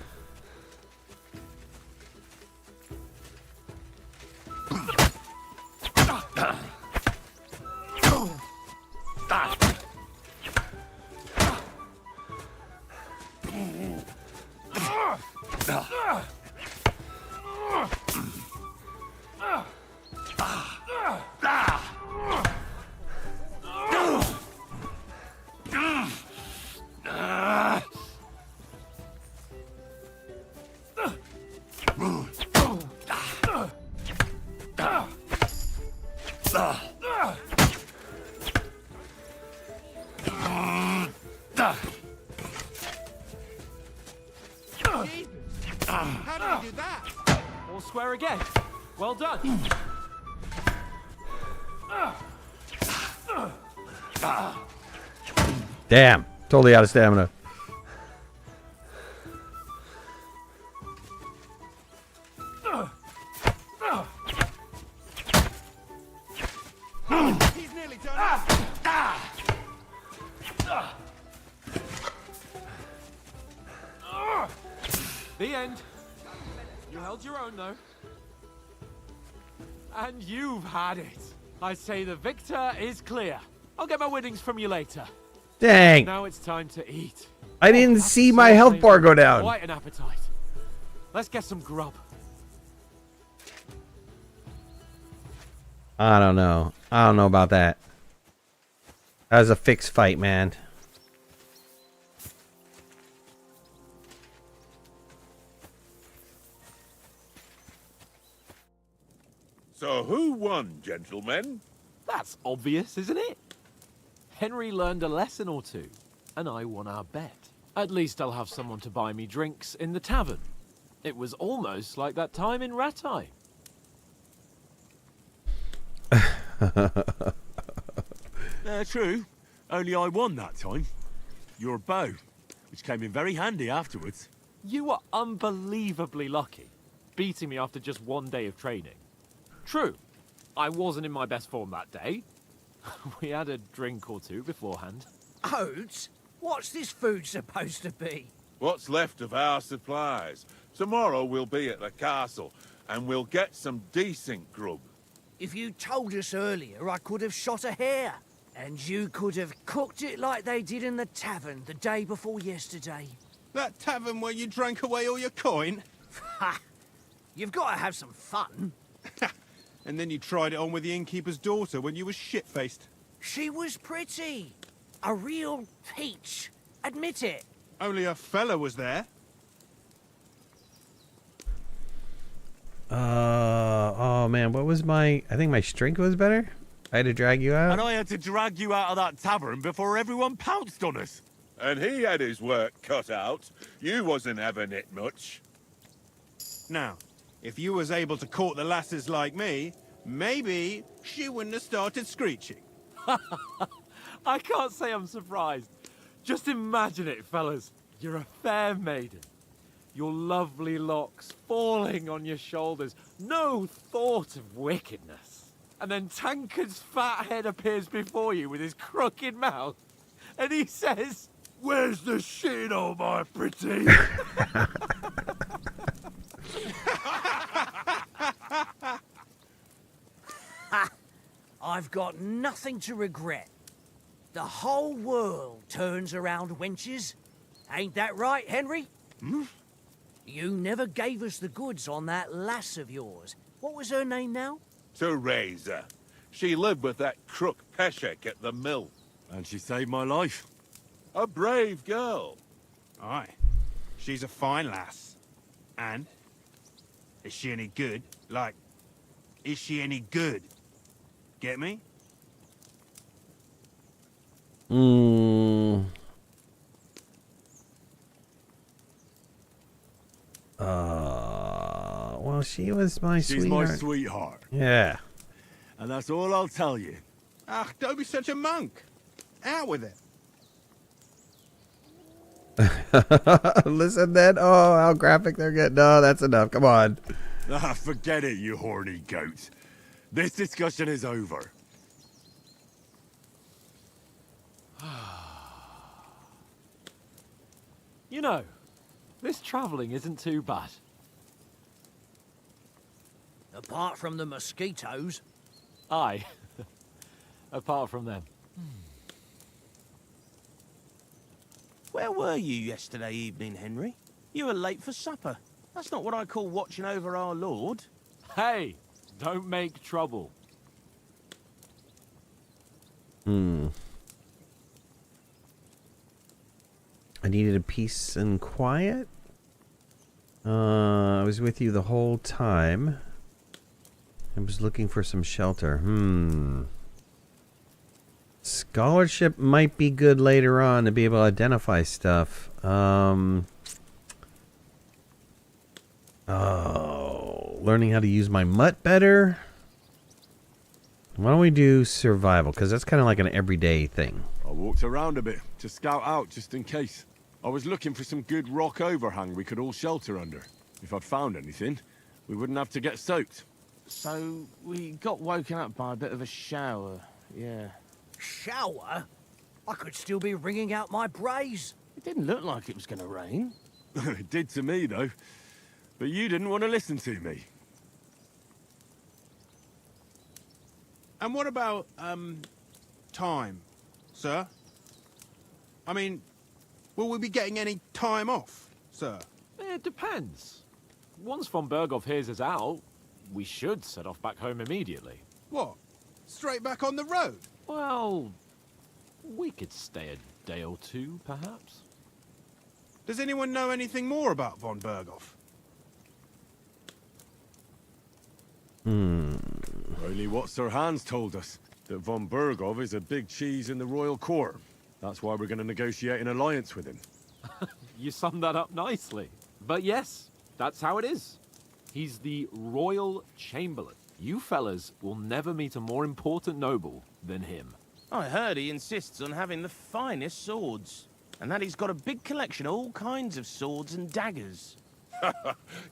How did you do that? All square again. Well done.
Damn. Totally out of stamina.
He's nearly done up. The end. You held your own, though. And you've had it. I say the victor is clear. I'll get my winnings from you later.
Dang.
Now it's time to eat.
I didn't see my health bar go down.
Quite an appetite. Let's get some grub.
I don't know. I don't know about that. That was a fixed fight, man.
So who won, gentlemen?
That's obvious, isn't it? Henry learned a lesson or two, and I won our bet. At least I'll have someone to buy me drinks in the tavern. It was almost like that time in Rattay.
True. Only I won that time. Your bow, which came in very handy afterwards.
You were unbelievably lucky, beating me after just one day of training. True, I wasn't in my best form that day. We had a drink or two beforehand.
Oats? What's this food supposed to be?
What's left of our supplies. Tomorrow we'll be at the castle, and we'll get some decent grub.
If you told us earlier, I could have shot a hare. And you could have cooked it like they did in the tavern the day before yesterday.
That tavern where you drank away all your coin?
Ha! You've got to have some fun.
And then you tried it on with the innkeeper's daughter when you were shit-faced.
She was pretty. A real peach. Admit it.
Only a fella was there.
Oh man, what was my... I think my strength was better? I had to drag you out?
And I had to drag you out of that tavern before everyone pounced on us.
And he had his work cut out. You wasn't having it much.
Now, if you was able to court the lasses like me, maybe she wouldn't have started screeching.
I can't say I'm surprised. Just imagine it, fellas. You're a fair maiden. Your lovely locks falling on your shoulders. No thought of wickedness. And then Tankard's fat head appears before you with his crooked mouth. And he says, "Where's the shit, oh my pretty?"
I've got nothing to regret. The whole world turns around wenches. Ain't that right, Henry?
Hmm?
You never gave us the goods on that lass of yours. What was her name now?
Teresa. She lived with that crook Peshek at the mill.
And she saved my life.
A brave girl.
Aye. She's a fine lass. And? Is she any good? Like, is she any good? Get me?
Well, she was my
She's
sweetheart.
my sweetheart.
Yeah.
And that's all I'll tell you.
Ach, don't be such a monk. Out with it.
Listen then. Oh, how graphic they're getting. No, that's enough. Come on.
Ah, forget it, you horny goat. This discussion is over.
You know, this travelling isn't too bad.
Apart from the mosquitoes.
Aye. Apart from them.
Where were you yesterday evening, Henry? You were late for supper. That's not what I call watching over our Lord.
Hey, don't make trouble.
I needed a peace and quiet. I was with you the whole time. I was looking for some shelter. Scholarship might be good later on to be able to identify stuff. Learning how to use my mutt better. Why don't we do survival? Because that's kind of like an everyday thing.
I walked around a bit to scout out just in case. I was looking for some good rock overhang we could all shelter under. If I'd found anything, we wouldn't have to get soaked.
So, we got woken up by a bit of a shower, yeah.
Shower? I could still be wringing out my brace.
It didn't look like it was going to rain.
It did to me, though. But you didn't want to listen to me.
And what about, time, sir? I mean, will we be getting any time off, sir?
It depends. Once von Berghoff hears us out, we should set off back home immediately.
What? Straight back on the road?
Well, we could stay a day or two, perhaps.
Does anyone know anything more about von Berghoff?
Only what Sir Hans told us, that von Berghoff is a big cheese in the royal court. That's why we're going to negotiate an alliance with him.
You summed that up nicely. But yes, that's how it is. He's the royal chamberlain. You fellas will never meet a more important noble than him.
I heard he insists on having the finest swords. And that he's got a big collection of all kinds of swords and daggers.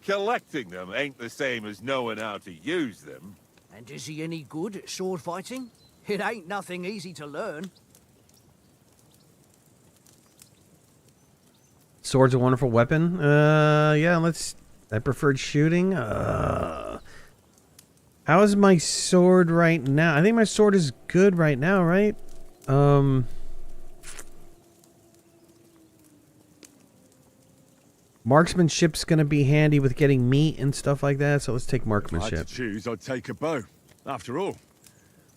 Collecting them ain't the same as knowing how to use them.
And is he any good at sword fighting? It ain't nothing easy to learn.
Sword's a wonderful weapon. Yeah, I preferred shooting. How is my sword right now? I think my sword is good right now, right? Marksmanship's gonna be handy with getting meat and stuff like that, so let's take
If I had
marksmanship.
to choose, I'd take a bow. After all,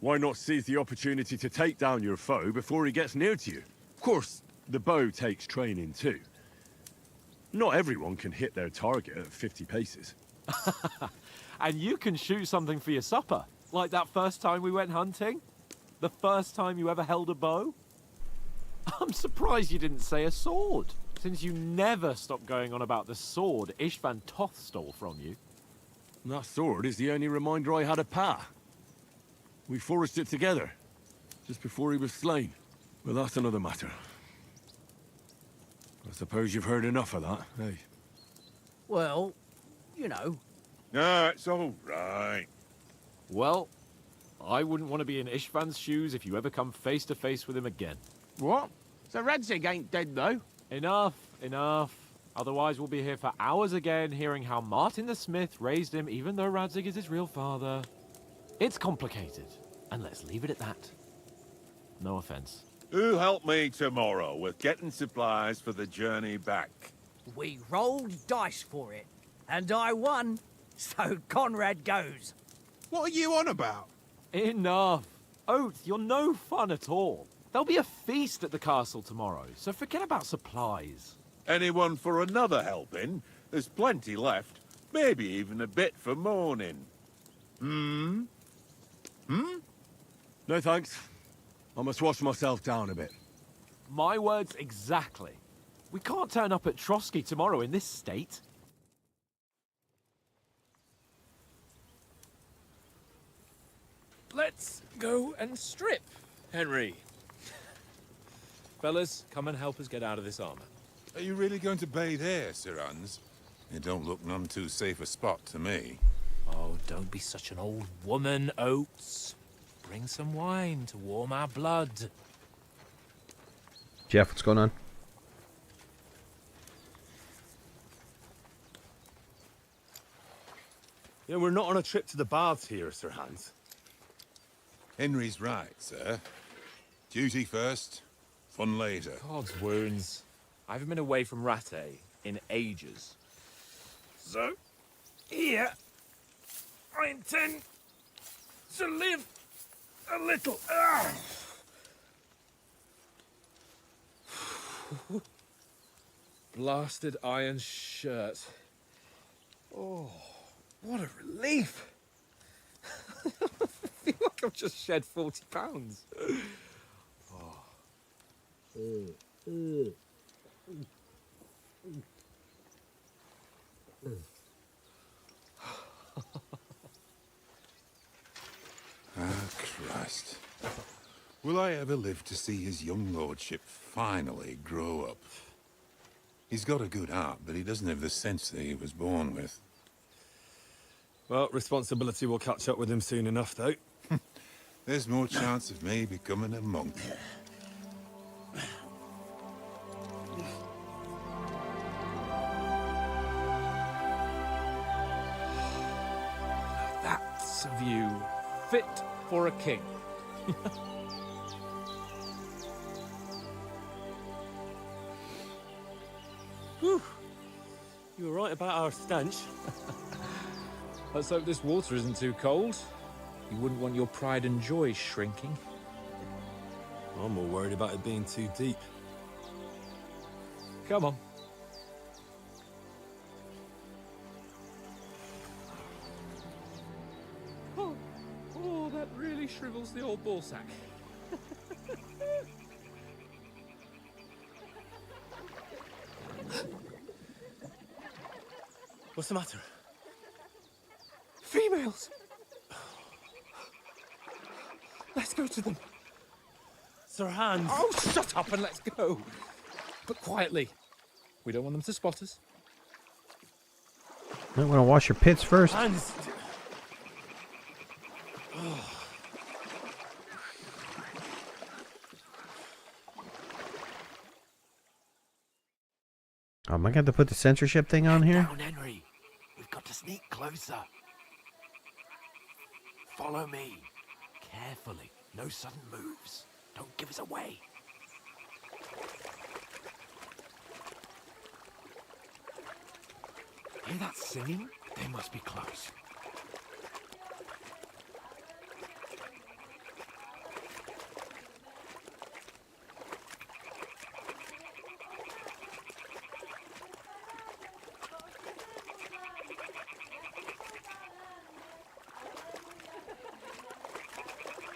why not seize the opportunity to take down your foe before he gets near to you? Of course, the bow takes training too. Not everyone can hit their target at 50 paces.
And you can shoot something for your supper, like that first time we went hunting. The first time you ever held a bow. I'm surprised you didn't say a sword, since you never stop going on about the sword Ishvan Toth stole from you.
That sword is the only reminder I had of Pa. We forged it together, just before he was slain. But that's another matter. I suppose you've heard enough of that, eh?
Well, you know.
No, it's all right.
Well, I wouldn't want to be in Ishvan's shoes if you ever come face to face with him again.
What? So Radzig ain't dead, though?
Enough, enough. Otherwise we'll be here for hours again hearing how Martin the Smith raised him even though Radzig is his real father. It's complicated, and let's leave it at that. No offense.
Who'll help me tomorrow with getting supplies for the journey back?
We rolled dice for it, and I won, so Conrad goes.
What are you on about?
Enough. Oath, you're no fun at all. There'll be a feast at the castle tomorrow, so forget about supplies.
Anyone for another helping? There's plenty left. Maybe even a bit for morning. Hmm?
No thanks. I must wash myself down a bit.
My words exactly. We can't turn up at Trosky tomorrow in this state.
Let's go and strip, Henry. Fellas, come and help us get out of this armor.
Are you really going to bathe here, Sir Hans? It don't look none too safe a spot to me.
Oh, don't be such an old woman, Oates. Bring some wine to warm our blood.
Jeff, what's going on?
Yeah, we're not on a trip to the baths here, Sir Hans.
Henry's right, sir. Duty first, fun later.
God's wounds. I haven't been away from Rattay in ages. So, here, I intend to live a little. Blasted iron shirt. Oh, what a relief. I feel like I've just shed 40 pounds.
Christ. Will I ever live to see his young lordship finally grow up? He's got a good heart, but he doesn't have the sense that he was born with.
Well, responsibility will catch up with him soon enough, though.
There's more chance of me becoming a monk.
That's a view fit for a king.
Whew. You were right about our stench.
Let's hope this water isn't too cold. You wouldn't want your pride and joy shrinking.
I'm more worried about it being too deep.
Come on. Oh, that really shrivels the old ball sack.
What's the matter?
Females! Let's go to them.
Sir Hans!
Oh, shut up and let's go. But quietly. We don't want them to spot us.
Might want to wash your pits first.
Hans!
Oh, am I going to put the censorship thing on here?
Down, Henry. We've got to sneak closer. Follow me. Carefully. No sudden moves. Don't give us away. Hear that singing? They must be close.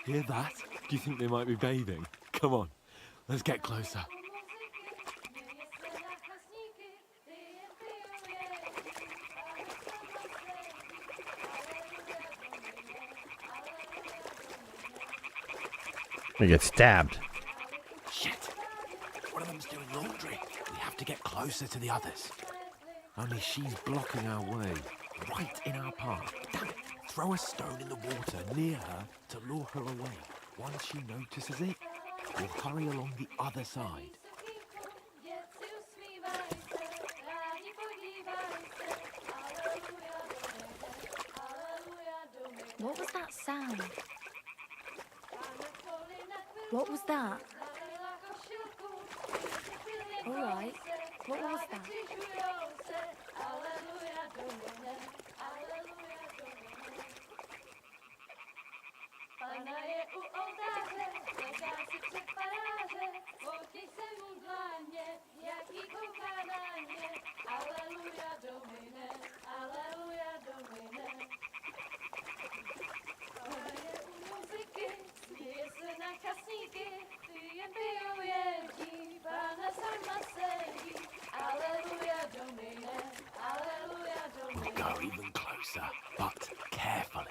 Hear that? Do you think they might be bathing? Come on. Let's get closer.
I get stabbed.
Shit! One of them's doing laundry. We have to get closer to the others. Only she's blocking our way, right in our path. Damn it! Throw a stone in the water near her to lure her away. Once she notices it, we'll hurry along the other side.
What was that sound? What was that? All right. What was that?
We'll go even closer, but carefully.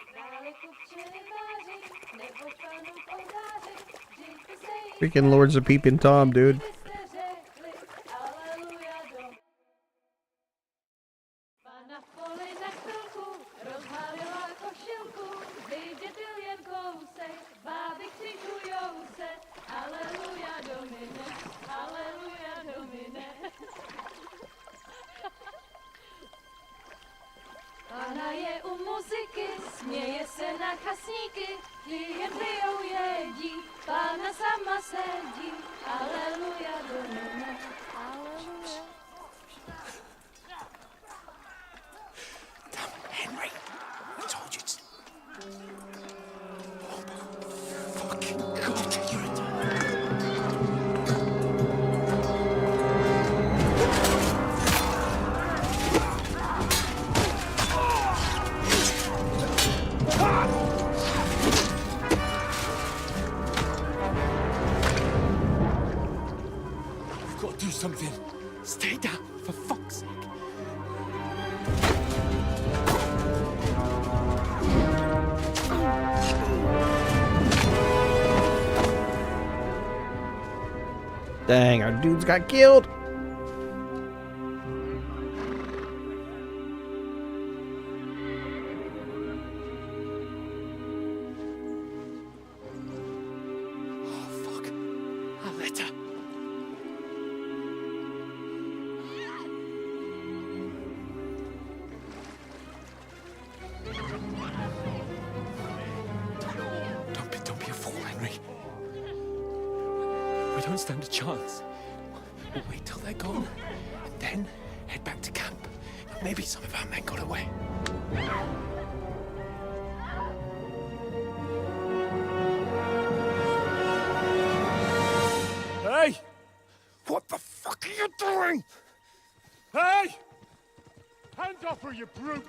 Freaking Lords of Peeping Tom, dude.
Pána je u muziky, směje se na chasníky, klienty jedí, Pána sama sedí, aleluja domine, aleluja.
Damn it, Henry! I told you to... Oh, fucking God, you're a... Do something. Stay down, for fuck's sake.
Dang, our dudes got killed.
Don't stand a chance. We'll wait till they're gone, and then head back to camp. Maybe some of our men got away.
Hey! What the fuck are you doing? Hey! Hands off her, you brute!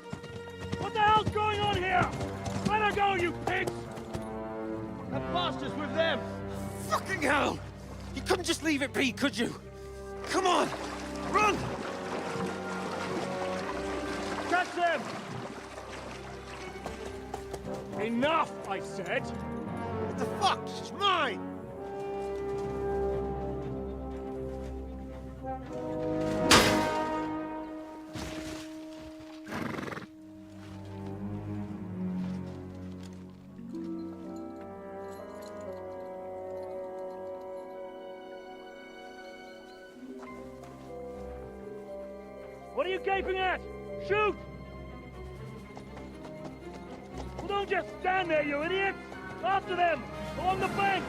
What the hell's going on here? Let her go, you pigs!
That bastard's with them! Fucking hell! You couldn't just leave it be, could you? Come on! Run!
Catch them! Enough, I said!
What the fuck? She's mine!
What are you gaping at? Shoot! Well, don't just stand there, you idiots! After them! Along the bank!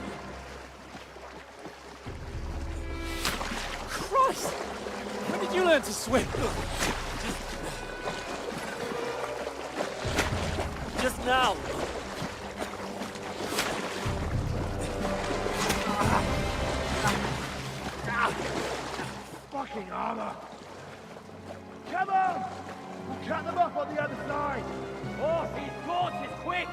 Christ! When did you learn to swim?
Just now! Fucking armor! Come on! We'll cut them off on the other side! Oh, these torches, quick!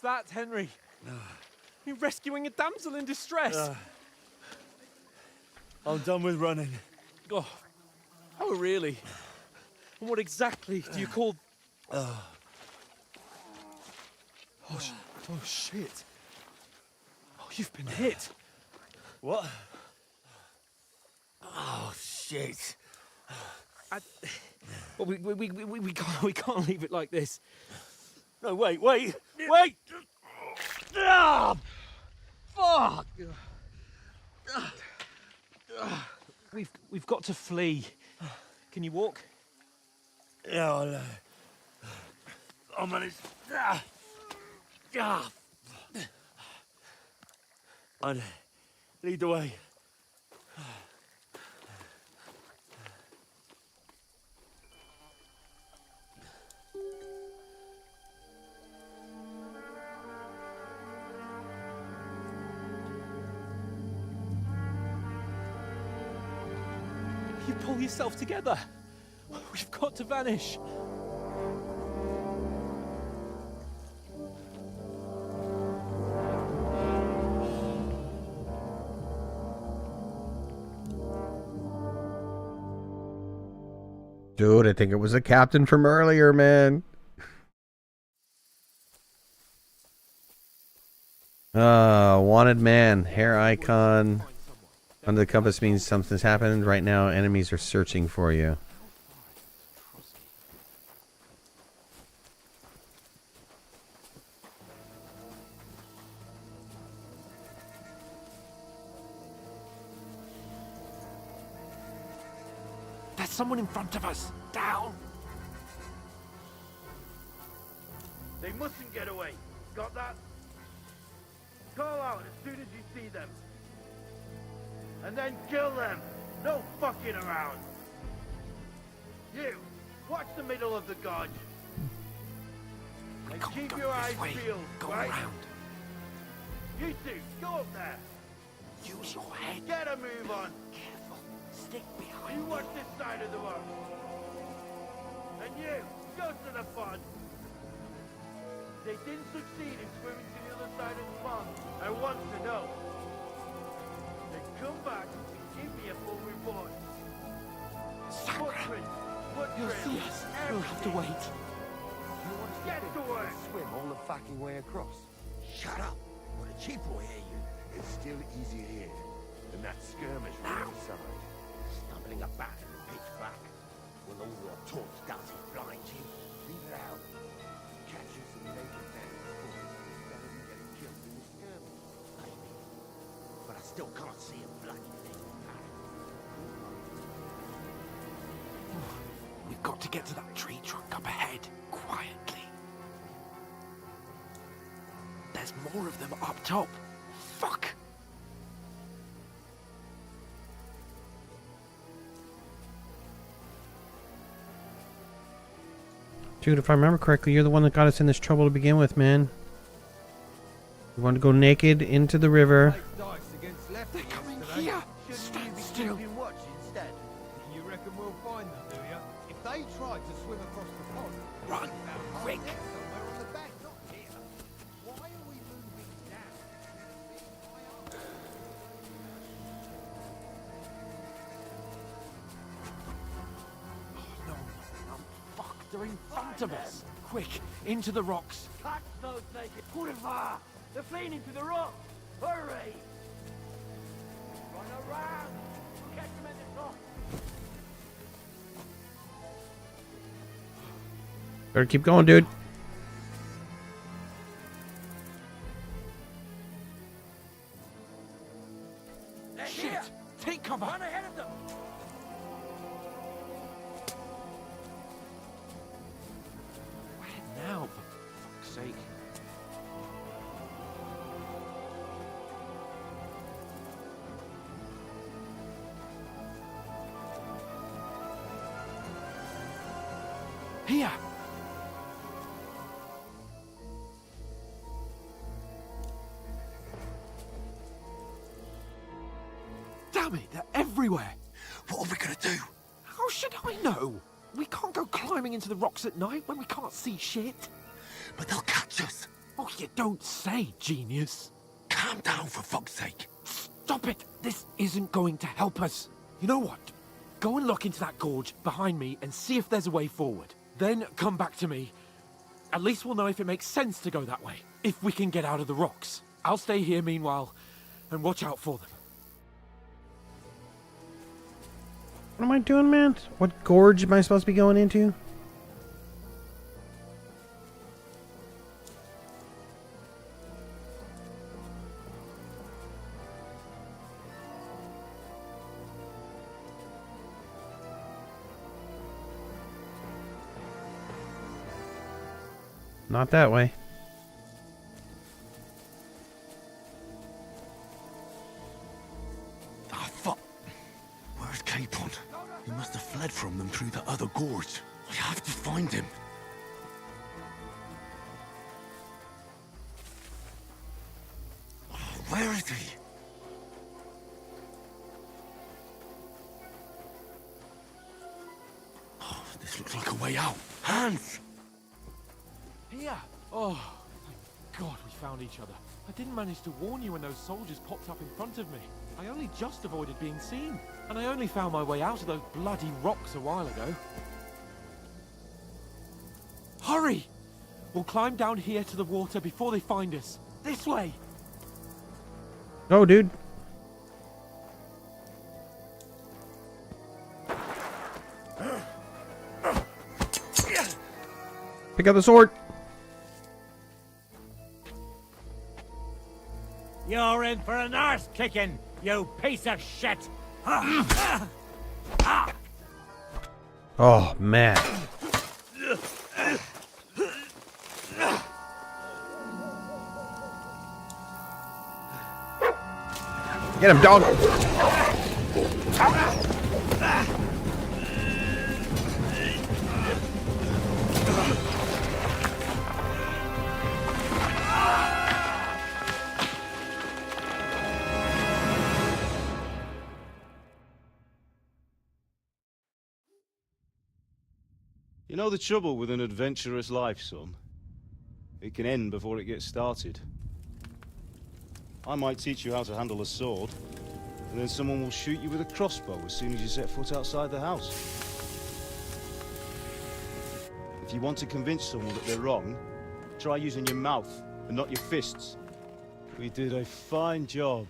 that, Henry? You're rescuing a damsel in distress.
I'm done with running.
Oh, really? And what exactly do you call... Oh, shit. Oh, you've been hit.
What? Oh, shit.
Well, we can't leave it like this.
No, wait! Ah! Fuck!
We've got to flee. Can you walk?
Yeah, I'll manage. I'd lead the way.
You pull yourself together. We've got to vanish.
Dude, I think it was a captain from earlier, man. Wanted man, hair icon. Under the compass means something's happened. Right now, enemies are searching for you.
There's someone in front of us. Down.
They mustn't get away. Got that? Call out as soon as you see them. And then kill them. No fucking around. You, watch the middle of the gorge. And keep your eyes peeled, right?
Around.
You two, go up there.
Use your head.
Get a move on.
Careful. Stick behind.
You watch this side of the road. And you, go to the pond. They didn't succeed in swimming to the other side of the pond. I want to know. Then come back and give me a full report. Footprints, foot
You'll
trails,
see us. We'll have to wait.
You want to get to work.
Swim all the fucking way across.
Shut up. Or the chief will hear you.
It's still easier here than that skirmish from the other side.
Stumbling about in the pitch black. Will all your torch does is blind you.
Leave it out. Catch you some naked men before rather than getting killed in the skirmish.
Maybe. But I still can't see a bloody thing. We've got to get to that tree trunk up ahead, quietly. There's more of them up top. Fuck!
Dude, if I remember correctly, you're the one that got us in this trouble to begin with, man. You wanted to go naked into the river.
They're coming here! Stand still!
You reckon we'll find them, do you? If they try to swim across the pond,
run, quick!
Somewhere on the back, not here. Why are we moving down?
No, fuck, they're in front of us! Quick, into the rocks!
Catch those naked. Kuttenberg! They're fleeing into the rock. Hurry! Run around! Catch them in the top.
Better keep going, dude.
Shit! Take cover!
Run ahead of them!
Where now, for fuck's sake? Here! Damn it, they're everywhere! What are we gonna do? How should I know? We can't go climbing into the rocks at night when we can't see shit.
But they'll catch us.
Oh, you don't say, genius.
Calm down, for fuck's sake.
Stop it! This isn't going to help us. You know what? Go and look into that gorge behind me and see if there's a way forward. Then come back to me. At least we'll know if it makes sense to go that way. If we can get out of the rocks. I'll stay here meanwhile and watch out for them.
What am I doing, man? What gorge am I supposed to be going into? Not that way.
Ah, fuck. Where's Capon? He must have fled from them through the other gorge. I have to find him. Oh, where is he? Oh, this looks like a way out. Hans!
Here! Oh, thank God we found each other. I didn't manage to warn you when those soldiers popped up in front of me. I only just avoided being seen. And I only found my way out of those bloody rocks a while ago. Hurry! We'll climb down here to the water before they find us. This way!
Go, dude. Pick up the sword.
You're in for an arse kicking, you piece of shit!
Oh, man. Get him, dog.
You know the trouble with an adventurous life, son? It can end before it gets started. I might teach you how to handle a sword, and then someone will shoot you with a crossbow as soon as you set foot outside the house. If you want to convince someone that they're wrong, try using your mouth and not your fists. We did a fine job.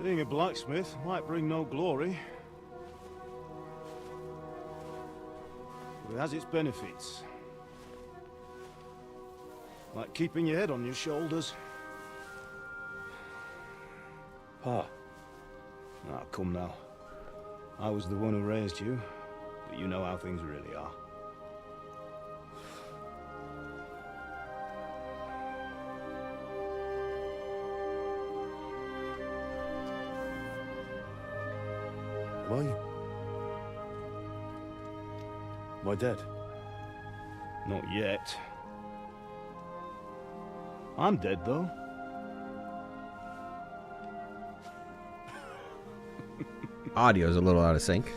Being a blacksmith might bring no glory, but it has its benefits. Like keeping your head on your shoulders. Pa. Ah, come now. I was the one who raised you, but you know how things really are. Am I dead? Not yet. I'm dead, though.
Audio's a little out of sync.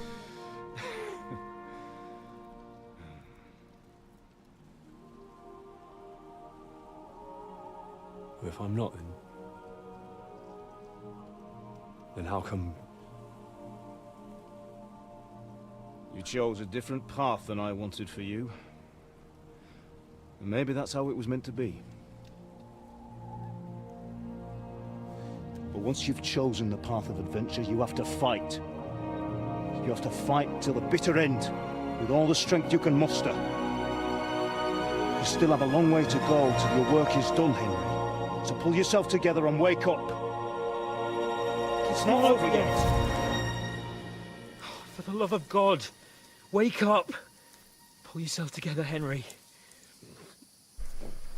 If I'm not, then how come... You chose a different path than I wanted for you. And maybe that's how it was meant to be. But once you've chosen the path of adventure, you have to fight. You have to fight till the bitter end, with all the strength you can muster. You still have a long way to go till your work is done, Henry. So pull yourself together and wake up. It's not over yet.
For the love of God, wake up! Pull yourself together, Henry.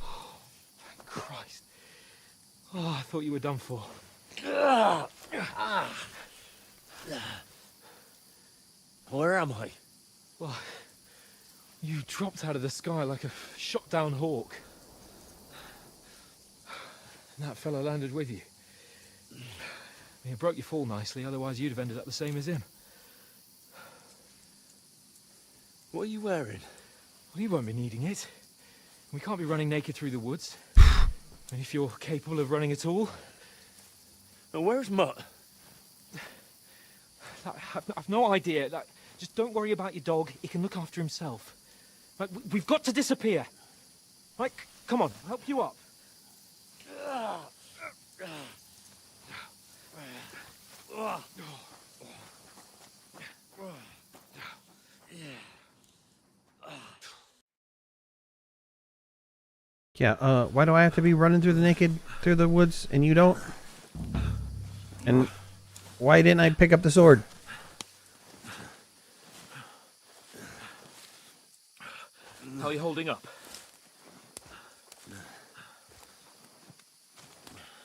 Oh, thank Christ. Oh, I thought you were done for.
Where am I? Well, you dropped out of the sky like a shot-down hawk. And that fella landed with you. He broke your fall nicely, otherwise you'd have ended up the same as him.
What are you wearing?
Well, you won't be needing it. We can't be running naked through the woods. And if you're capable of running at all...
And where's Mutt?
I've no idea. Just don't worry about your dog. He can look after himself. Right, we've got to disappear. Right, come on, I'll help you up.
Yeah, why do I have to be running through the woods and you don't? And why didn't I pick up the sword?
How are you holding up?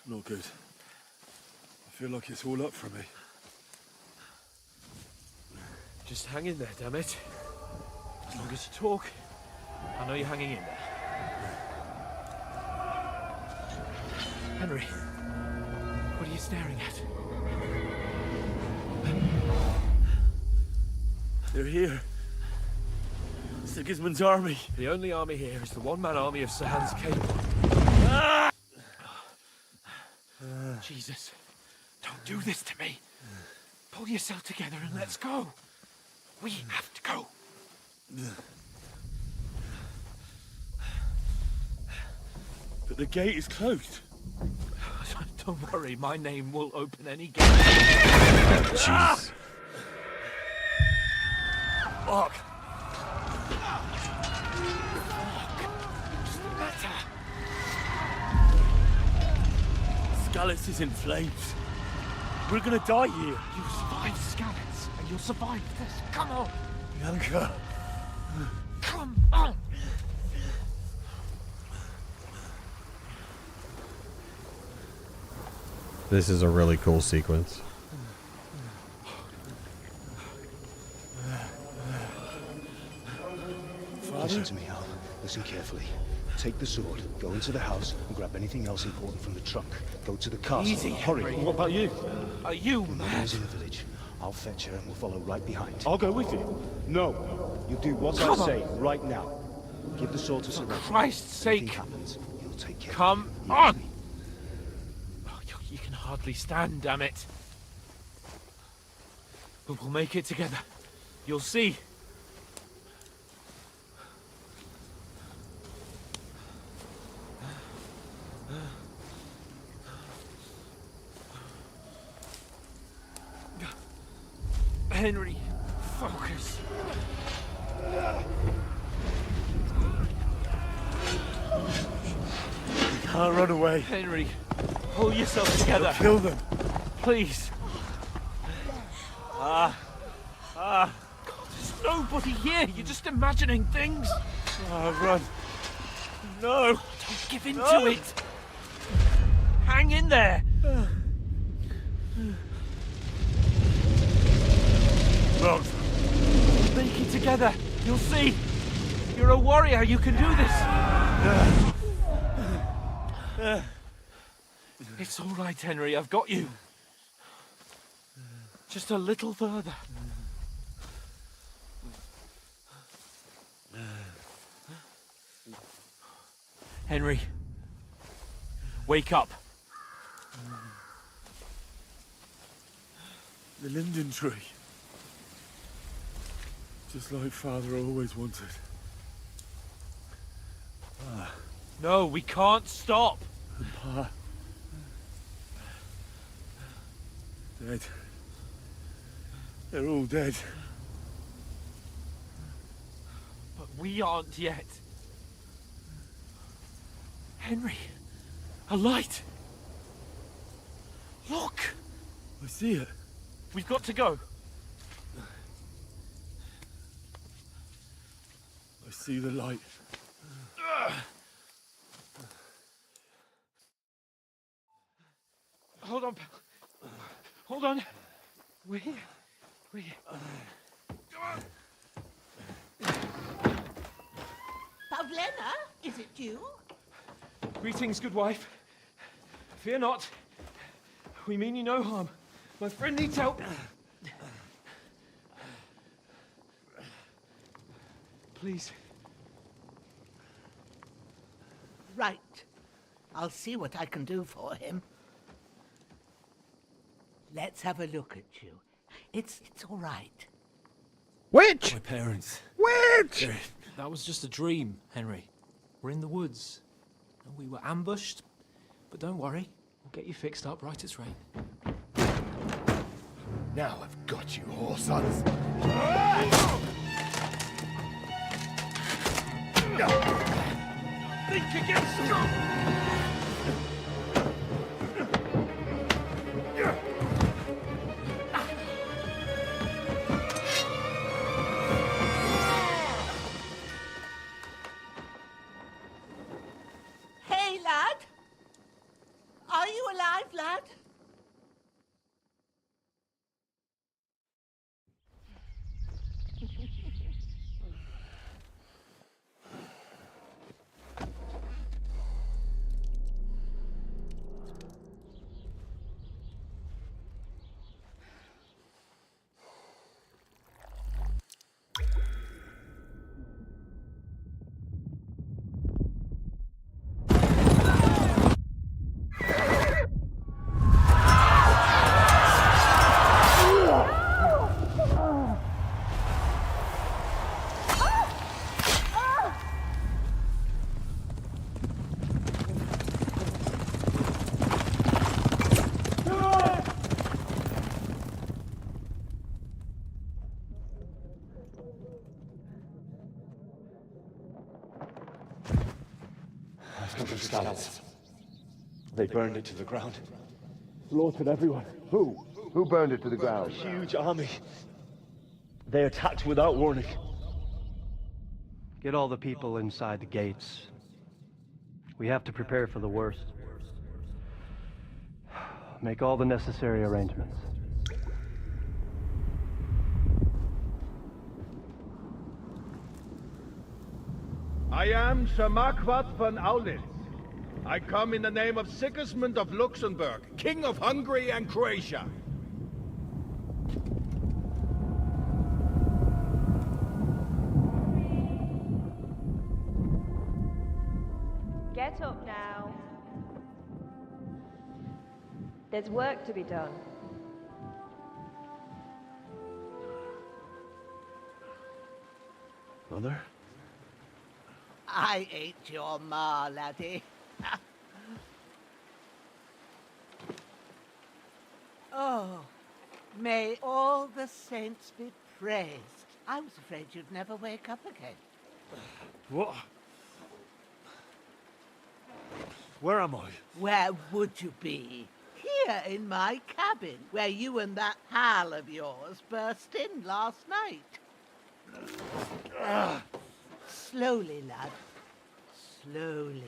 Not good. I feel like it's all up for me.
Just hang in there, damn it. As long as you talk, I know you're hanging in there. Henry, what are you staring at?
They're here. Sigismund's army.
The only army here is the one-man army of Sir Hans Cable. Jesus, don't do this to me. Pull yourself together and let's go. We have to go.
But the gate is closed.
Don't worry, my name will open any gate.
Jeez.
Fuck.
What's the matter?
Skalitz is in flames. We're gonna die here.
You survived Skalitz, and you'll survive this. Come on.
Bianca.
Come on.
This is a really cool sequence.
Listen to me, Al. Listen carefully. Take the sword, go into the house, and grab anything else important from the trunk. Go to the castle.
Easy,
Hurry.
Henry.
What about you?
Are you
Your
mad?
mother's in the village. I'll fetch her and we'll follow right behind.
I'll go with you.
No. You do what
Come
I
on.
say right now. Give the sword to Sir
For
Reginald.
Christ's
Anything
sake.
happens, he'll take care
Come
of you.
on. Oh, you can hardly stand, damn it. But we'll make it together. You'll see. Henry, focus.
You can't run away.
Henry, pull yourself together.
You'll kill them.
Please. God, there's nobody here. You're just imagining things.
Run. No.
Don't give in to it. Hang in there.
Run.
Make it together. You'll see. You're a warrior. You can do this. It's all right, Henry. I've got you. Just a little further. Henry, wake up.
The linden tree. Just like Father always wanted.
No, we can't stop.
And Pa. Dead. They're all dead.
But we aren't yet. Henry, a light. Look.
I see it.
We've got to go.
I see the light.
Hold on, pal. Hold on. We're here. We're here. Come
Madlena, is it you?
Greetings, good wife. Fear not. We mean you no harm. My friend needs help. Please.
Right. I'll see what I can do for him. Let's have a look at you. It's all right.
Witch!
My parents.
Witch!
That was just a dream, Henry. We're in the woods. And we were ambushed. But don't worry. We'll get you fixed up right as rain.
Now I've got you, whore sons.
Think again, strong!
Hey, lad. Are you alive, lad?
Scallops. They burned it to the ground. Slaughtered everyone. Who?
Who burned it to the
A
ground?
huge army. They attacked without warning.
Get all the people inside the gates. We have to prepare for the worst. Make all the necessary arrangements.
I am Sir Marquardt von Aulitz. I come in the name of Sigismund of Luxembourg, King of Hungary and Croatia.
Get up now. There's work to be done.
Mother?
I ain't your ma, laddie. Oh, may all the saints be praised. I was afraid you'd never wake up again.
What? Where am I?
Where would you be? Here in my cabin, where you and that pal of yours burst in last night. Slowly, lad. Slowly.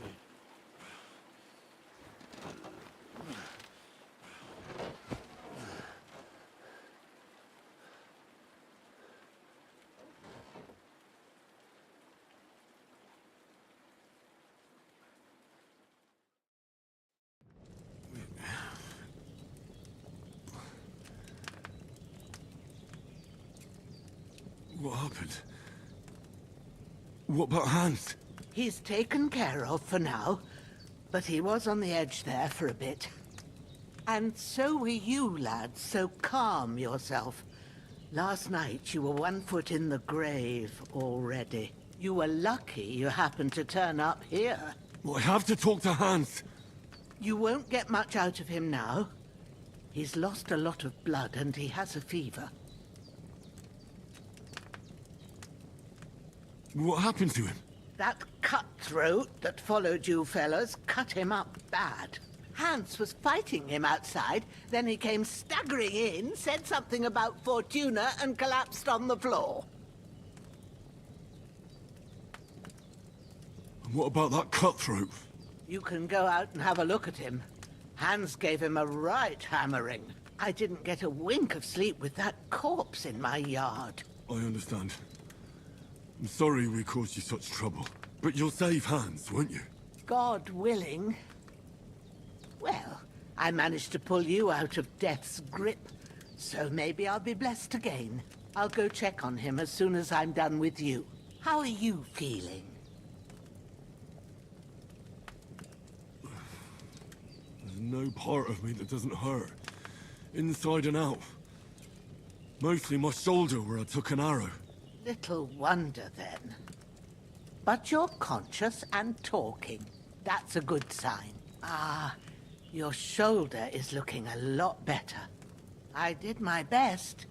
What happened? What about Hans?
He's taken care of for now, but he was on the edge there for a bit. And so were you, lad, so calm yourself. Last night you were 1 foot in the grave already. You were lucky you happened to turn up here.
Well, I have to talk to Hans.
You won't get much out of him now. He's lost a lot of blood and he has a fever.
What happened to him?
That cutthroat that followed you fellas cut him up bad. Hans was fighting him outside, then he came staggering in, said something about Fortuna, and collapsed on the floor.
And what about that cutthroat?
You can go out and have a look at him. Hans gave him a right hammering. I didn't get a wink of sleep with that corpse in my yard.
I understand. I'm sorry we caused you such trouble. But you'll save hands, won't you?
God willing. Well, I managed to pull you out of death's grip, so maybe I'll be blessed again. I'll go check on him as soon as I'm done with you. How are you feeling?
There's no part of me that doesn't hurt. Inside and out. Mostly my shoulder where I took an arrow.
Little wonder then. But you're conscious and talking. That's a good sign. Ah, your shoulder is looking a lot better. I did my best,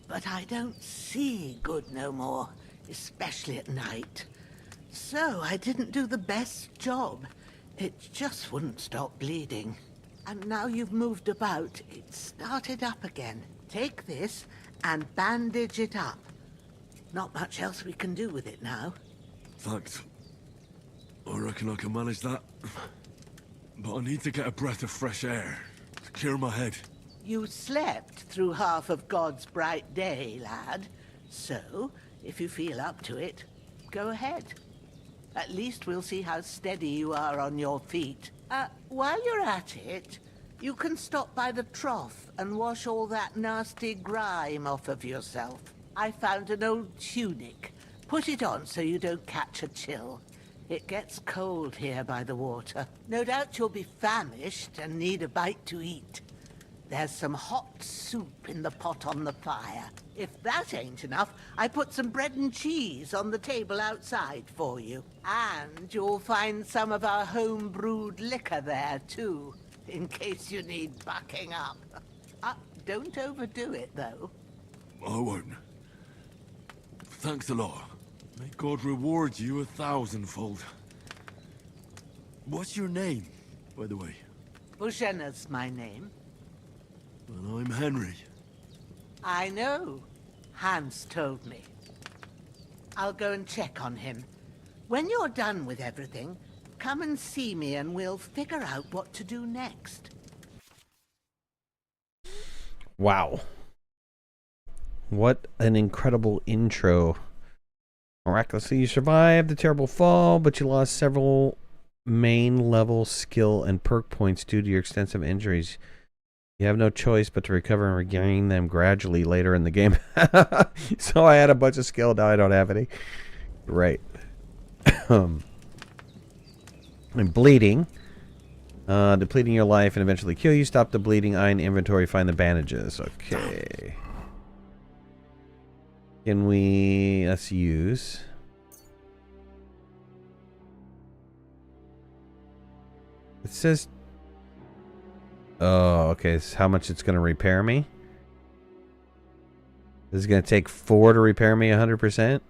but I don't see good no more, especially at night. So I didn't do the best job. It just wouldn't stop bleeding. And now you've moved about, it started up again. Take this and bandage it up. Not much else we can do with it now.
Thanks. I reckon I can manage that. But I need to get a breath of fresh air to clear my head.
You slept through half of God's bright day, lad. So, if you feel up to it, go ahead. At least we'll see how steady you are on your feet. While you're at it, you can stop by the trough and wash all that nasty grime off of yourself. I found an old tunic. Put it on so you don't catch a chill. It gets cold here by the water. No doubt you'll be famished and need a bite to eat. There's some hot soup in the pot on the fire. If that ain't enough, I put some bread and cheese on the table outside for you. And you'll find some of our home-brewed liquor there, too, in case you need bucking up. Don't overdo it, though.
I won't. Thanks a lot. May God reward you 1,000-fold. What's your name, by the way?
Bushenna's my name.
Well, I'm Henry.
I know. Hans told me. I'll go and check on him. When you're done with everything, come and see me and we'll figure out what to do next.
Wow. What an incredible intro. Miraculously, you survived the terrible fall, but you lost several main level skill and perk points due to your extensive injuries. You have no choice but to recover and regain them gradually later in the game. So I had a bunch of skill, now I don't have any. Right. And bleeding. Depleting your life and eventually kill you. Stop the bleeding. Eye in inventory. Find the bandages. Okay. Can we... Let's use... It says... Oh, okay. So how much it's going to repair me? This is going to take 4 to repair me 100%?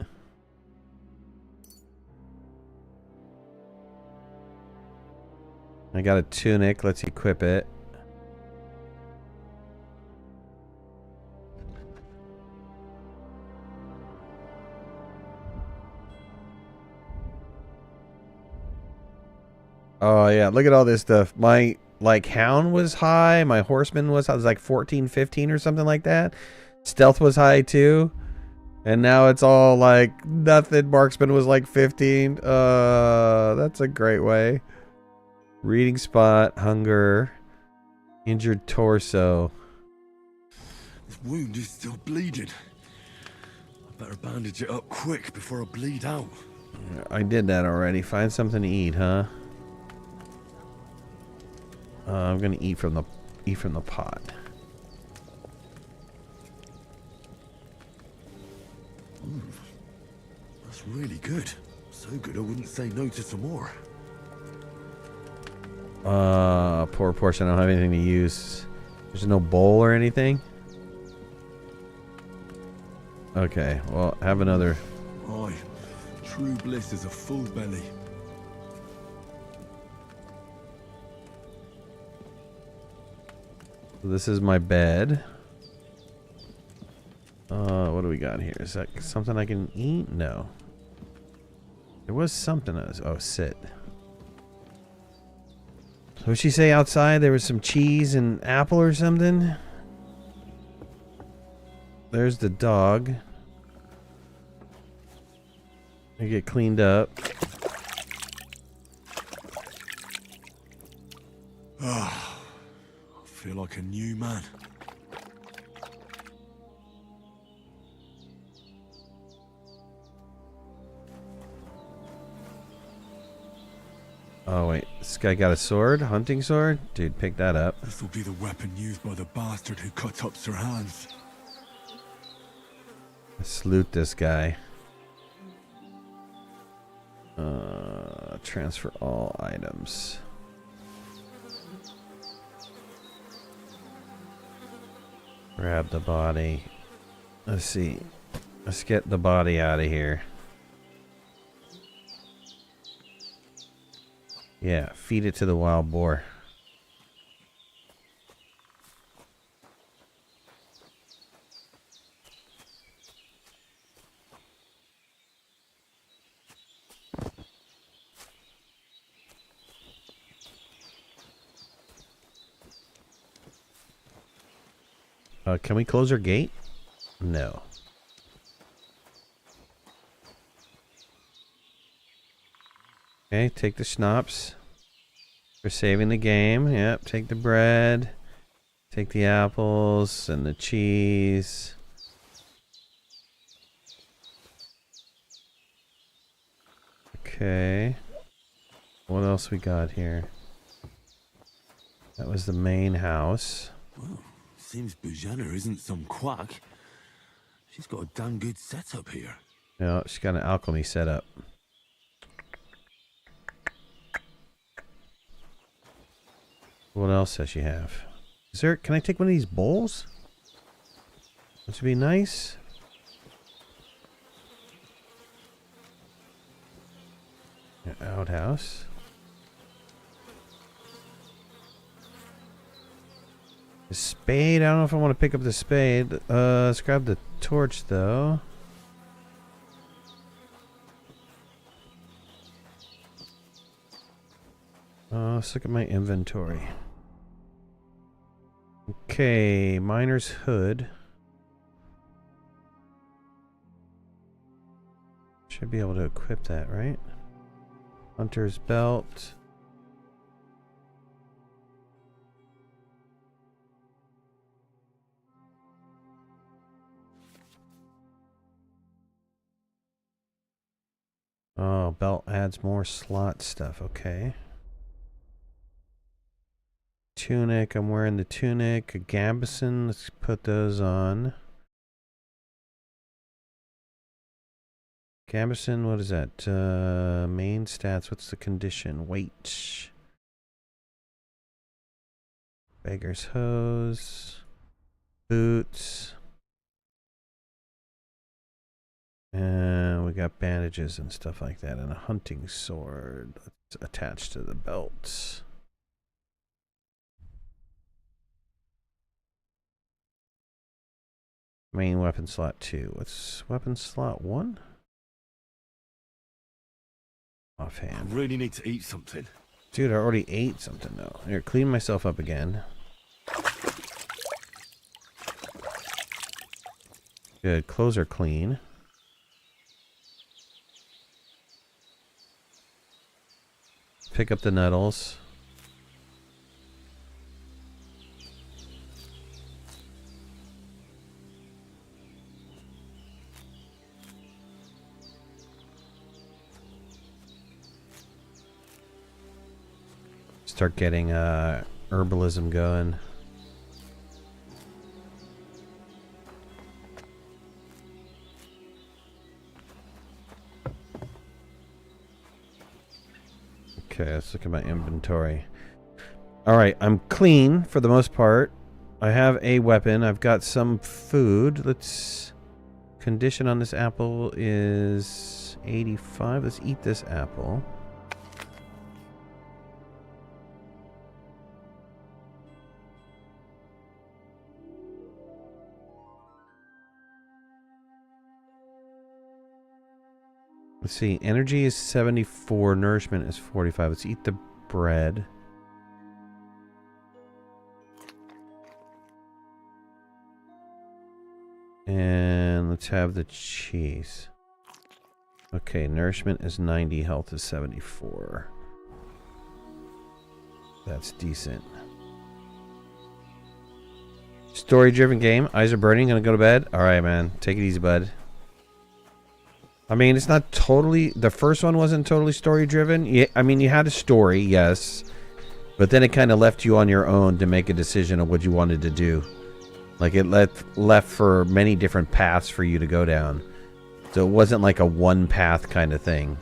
I got a tunic. Let's equip it. Oh, yeah. Look at all this stuff. My... Like, hound was high. My horseman was like 14, 15 or something like that. Stealth was high too. And now it's all like nothing. Marksman was like 15. That's a great way. Reading spot, hunger, injured torso.
This wound is still bleeding. I better bandage it up quick before I bleed out.
I did that already. Find something to eat, huh? I'm gonna eat from the pot.
That's really good. So good I wouldn't say no to some more.
Poor portion. I don't have anything to use. There's no bowl or anything. Okay, well, have another.
Aye, true bliss is a full belly.
This is my bed. What do we got here? Is that something I can eat? No. There was something else. Oh, sit. What did she say outside? There was some cheese and apple or something? There's the dog. I get cleaned up.
Ah, I feel like a new man.
Oh wait, this guy got a sword? Hunting sword? Dude, pick that up.
This will be the weapon used by the bastard who cut up Sir Hans.
Let's loot this guy. Transfer all items. Grab the body. Let's see. Let's get the body out of here. Yeah, feed it to the wild boar. Can we close our gate? No. Okay, take the schnapps. We're saving the game. Yep, take the bread. Take the apples and the cheese. Okay. What else we got here? That was the main house.
Well, seems Bujana isn't some quack. She's got a damn good setup here.
No, she's got an alchemy setup. What else does she have? Is there? Can I take one of these bowls? This would be nice. An outhouse. The spade. I don't know if I want to pick up the spade. Let's grab the torch though. Let's look at my inventory. Okay, miner's hood. Should be able to equip that, right? Hunter's belt. Oh, belt adds more slot stuff. Okay. Tunic. I'm wearing the tunic. A gambeson. Let's put those on. Gambeson, what is that? Main stats. What's the condition? Weight. Beggar's hose. Boots. And we got bandages and stuff like that. And a hunting sword that's attached to the belt. Main weapon slot 2. What's weapon slot 1? Offhand.
I really need to eat something.
Dude, I already ate something though. Here, clean myself up again. Good. Clothes are clean. Pick up the nettles. Start getting herbalism going. Okay, let's look at my inventory. Alright, I'm clean for the most part. I have a weapon. I've got some food. Let's... Condition on this apple is 85. Let's eat this apple. Let's see, energy is 74, nourishment is 45. Let's eat the bread. And let's have the cheese. Okay, nourishment is 90, health is 74. That's decent. Story-driven game. Eyes are burning. Gonna go to bed. All right, man. Take it easy, bud. I mean, it's not totally... The first one wasn't totally story-driven. Yeah, I mean, you had a story, yes. But then it kind of left you on your own to make a decision of what you wanted to do. Like, it left for many different paths for you to go down. So it wasn't like a one-path kind of thing.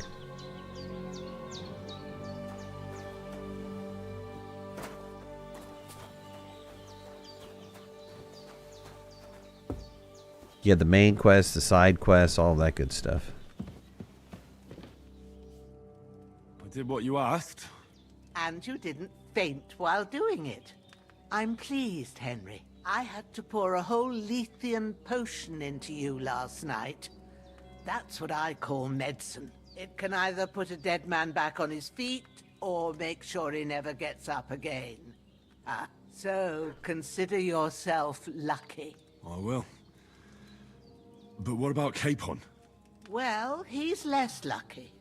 You had the main quest, the side quests, all that good stuff.
I did what you asked.
And you didn't faint while doing it. I'm pleased, Henry. I had to pour a whole Lethean potion into you last night. That's what I call medicine. It can either put a dead man back on his feet, or make sure he never gets up again. So consider yourself lucky.
I will. But what about Capon?
Well, he's less lucky.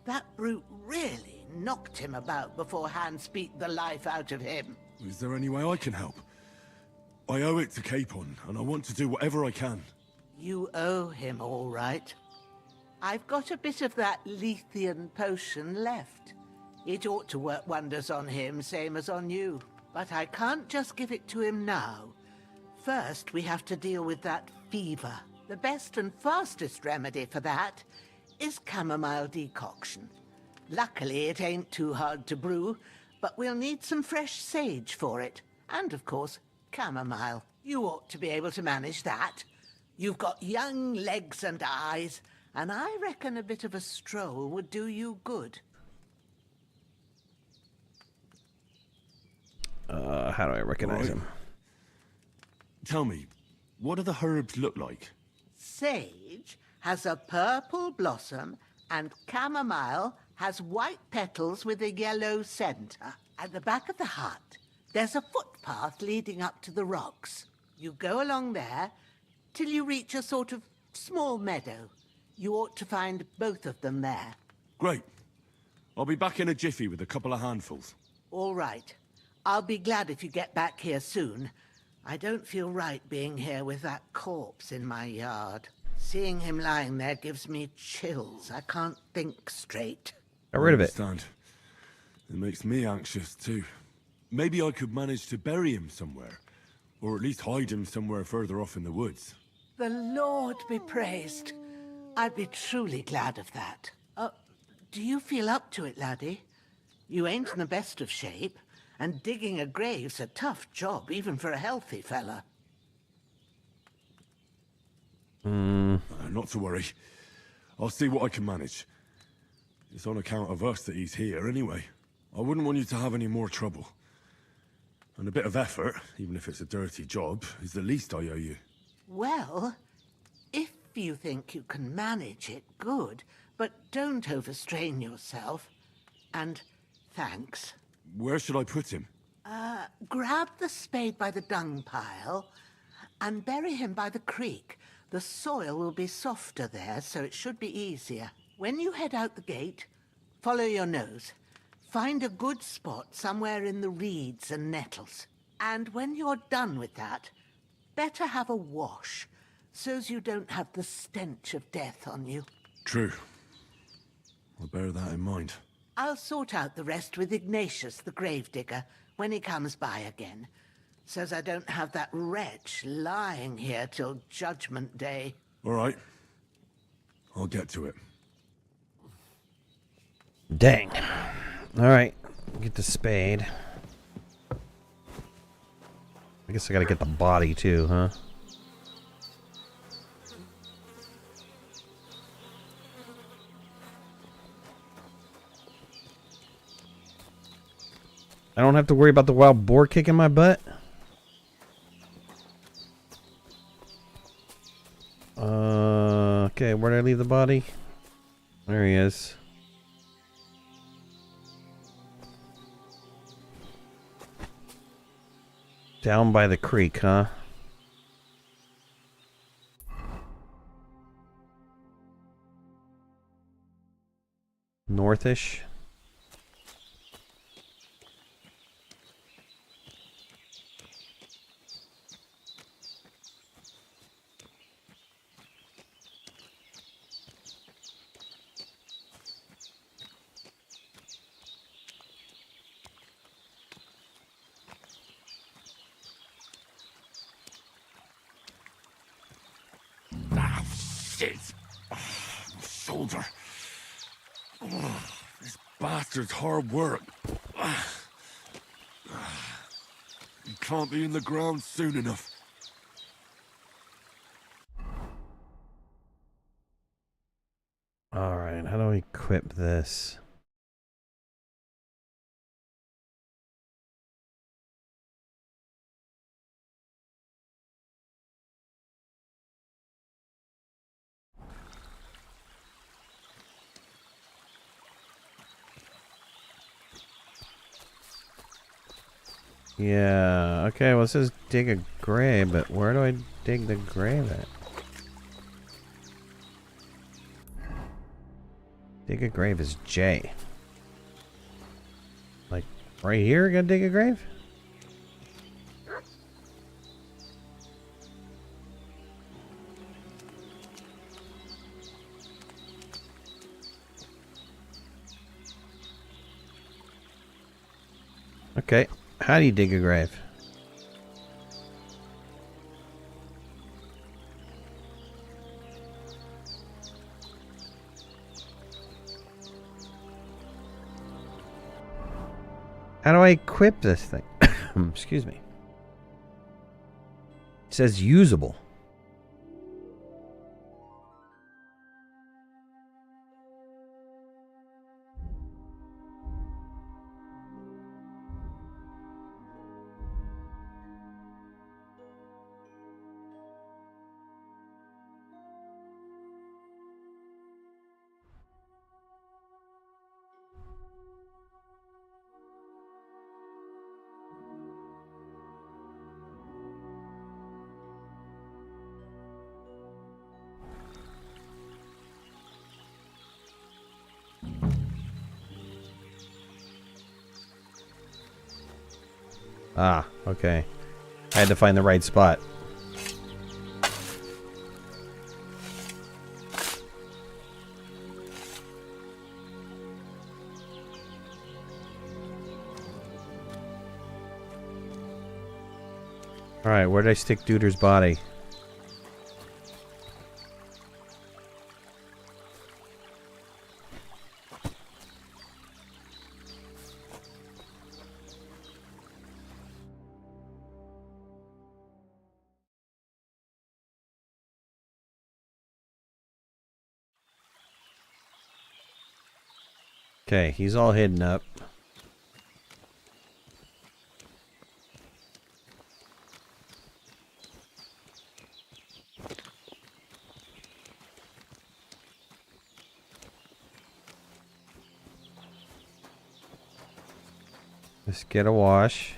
That brute really knocked him about before Hans beat the life out of him.
Is there any way I can help? I owe it to Capon, and I want to do whatever I can.
You owe him, all right. I've got a bit of that Lethean potion left. It ought to work wonders on him, same as on you. But I can't just give it to him now. First, we have to deal with that fever. The best and fastest remedy for that is chamomile decoction. Luckily, it ain't too hard to brew, but we'll need some fresh sage for it. And, of course, chamomile. You ought to be able to manage that. You've got young legs and eyes, and I reckon a bit of a stroll would do you good.
How do I recognize him?
Tell me, what do the herbs look like?
Sage has a purple blossom, and chamomile has white petals with a yellow center. At the back of the hut, there's a footpath leading up to the rocks. You go along there till you reach a sort of small meadow. You ought to find both of them there.
Great. I'll be back in a jiffy with a couple of handfuls.
All right. I'll be glad if you get back here soon. I don't feel right being here with that corpse in my yard. Seeing him lying there gives me chills. I can't think straight.
Get rid of it.
It makes me anxious too. Maybe I could manage to bury him somewhere. Or at least hide him somewhere further off in the woods.
The Lord be praised. I'd be truly glad of that. Do you feel up to it, laddie? You ain't in the best of shape, and digging a grave's a tough job, even for a healthy fella.
Not to worry. I'll see what I can manage. It's on account of us that he's here anyway. I wouldn't want you to have any more trouble. And a bit of effort, even if it's a dirty job, is the least I owe you.
Well, if you think you can manage it, good. But don't overstrain yourself. And thanks.
Where should I put him?
Grab the spade by the dung pile and bury him by the creek. The soil will be softer there, so it should be easier. When you head out the gate, follow your nose. Find a good spot somewhere in the reeds and nettles. And when you're done with that, better have a wash, so's you don't have the stench of death on you.
True. I'll bear that in mind.
I'll sort out the rest with Ignatius, the gravedigger, when he comes by again, so's I don't have that wretch lying here till Judgment Day.
All right. I'll get to it.
Dang. All right. Get the spade. I guess I gotta get the body too, huh? I don't have to worry about the wild boar kicking my butt. Okay, where did I leave the body? There he is. Down by the creek, huh? Northish.
shoulder. Oh, this bastard's hard work. He can't be in the ground soon enough.
All right, how do we equip this? Yeah, okay, well, it says dig a grave, but where do I dig the grave at? Dig a grave is J. Like, right here, gotta dig a grave? Okay. How do you dig a grave? How do I equip this thing? Excuse me. It says usable. Ah, okay. I had to find the right spot. Alright, where did I stick Duder's body? Okay, he's all hidden up. Let's get a wash.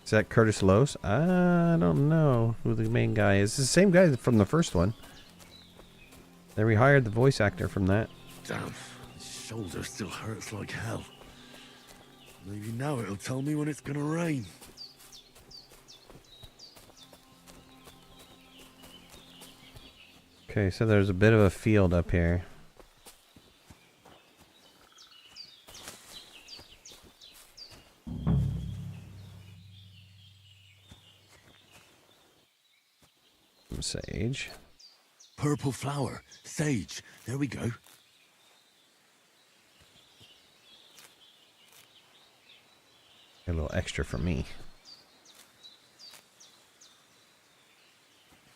Is that Curtis Lose? I don't know who the main guy is. It's the same guy from the first one. They rehired the voice actor from that.
Damn, his shoulder still hurts like hell. Maybe now it'll tell me when it's gonna rain.
Okay, so there's a bit of a field up here. Some sage.
Purple flower, sage. There we go.
A little extra for me.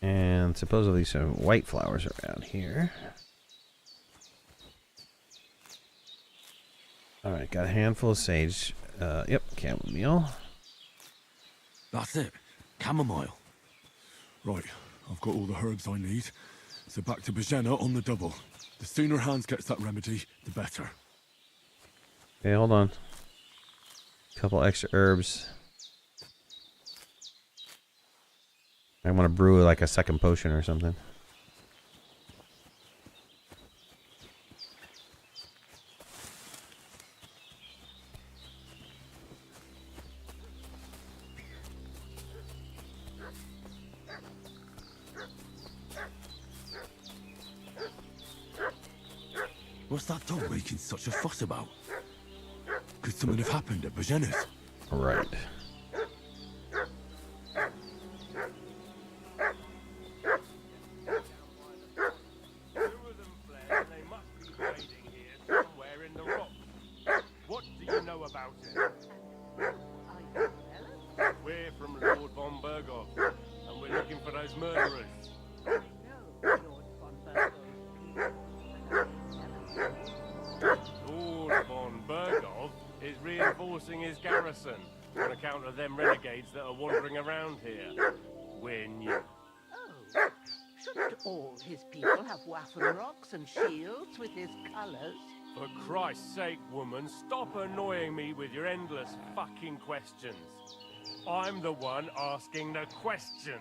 And supposedly some white flowers around here. Alright, got a handful of sage. Yep, chamomile.
That's it. Chamomile. Right, I've got all the herbs I need. So back to Bohemia on the double. The sooner Hans gets that remedy, the better.
Okay, hold on. Couple extra herbs. I want to brew like a second potion or something.
What's that dog making such a fuss about? Could something have happened at Bohemia's?
Right.
Somewhere in the rock. What do you know about it? We're from Lord von Bergov, and we're looking for those murderers. Lord von Bergov is reinforcing his garrison on account of them renegades that are wandering around here. We're new.
Oh, shouldn't all his people have waffen rocks and shields with his colours?
For Christ's sake, woman, stop annoying me with your endless fucking questions. I'm the one asking the questions.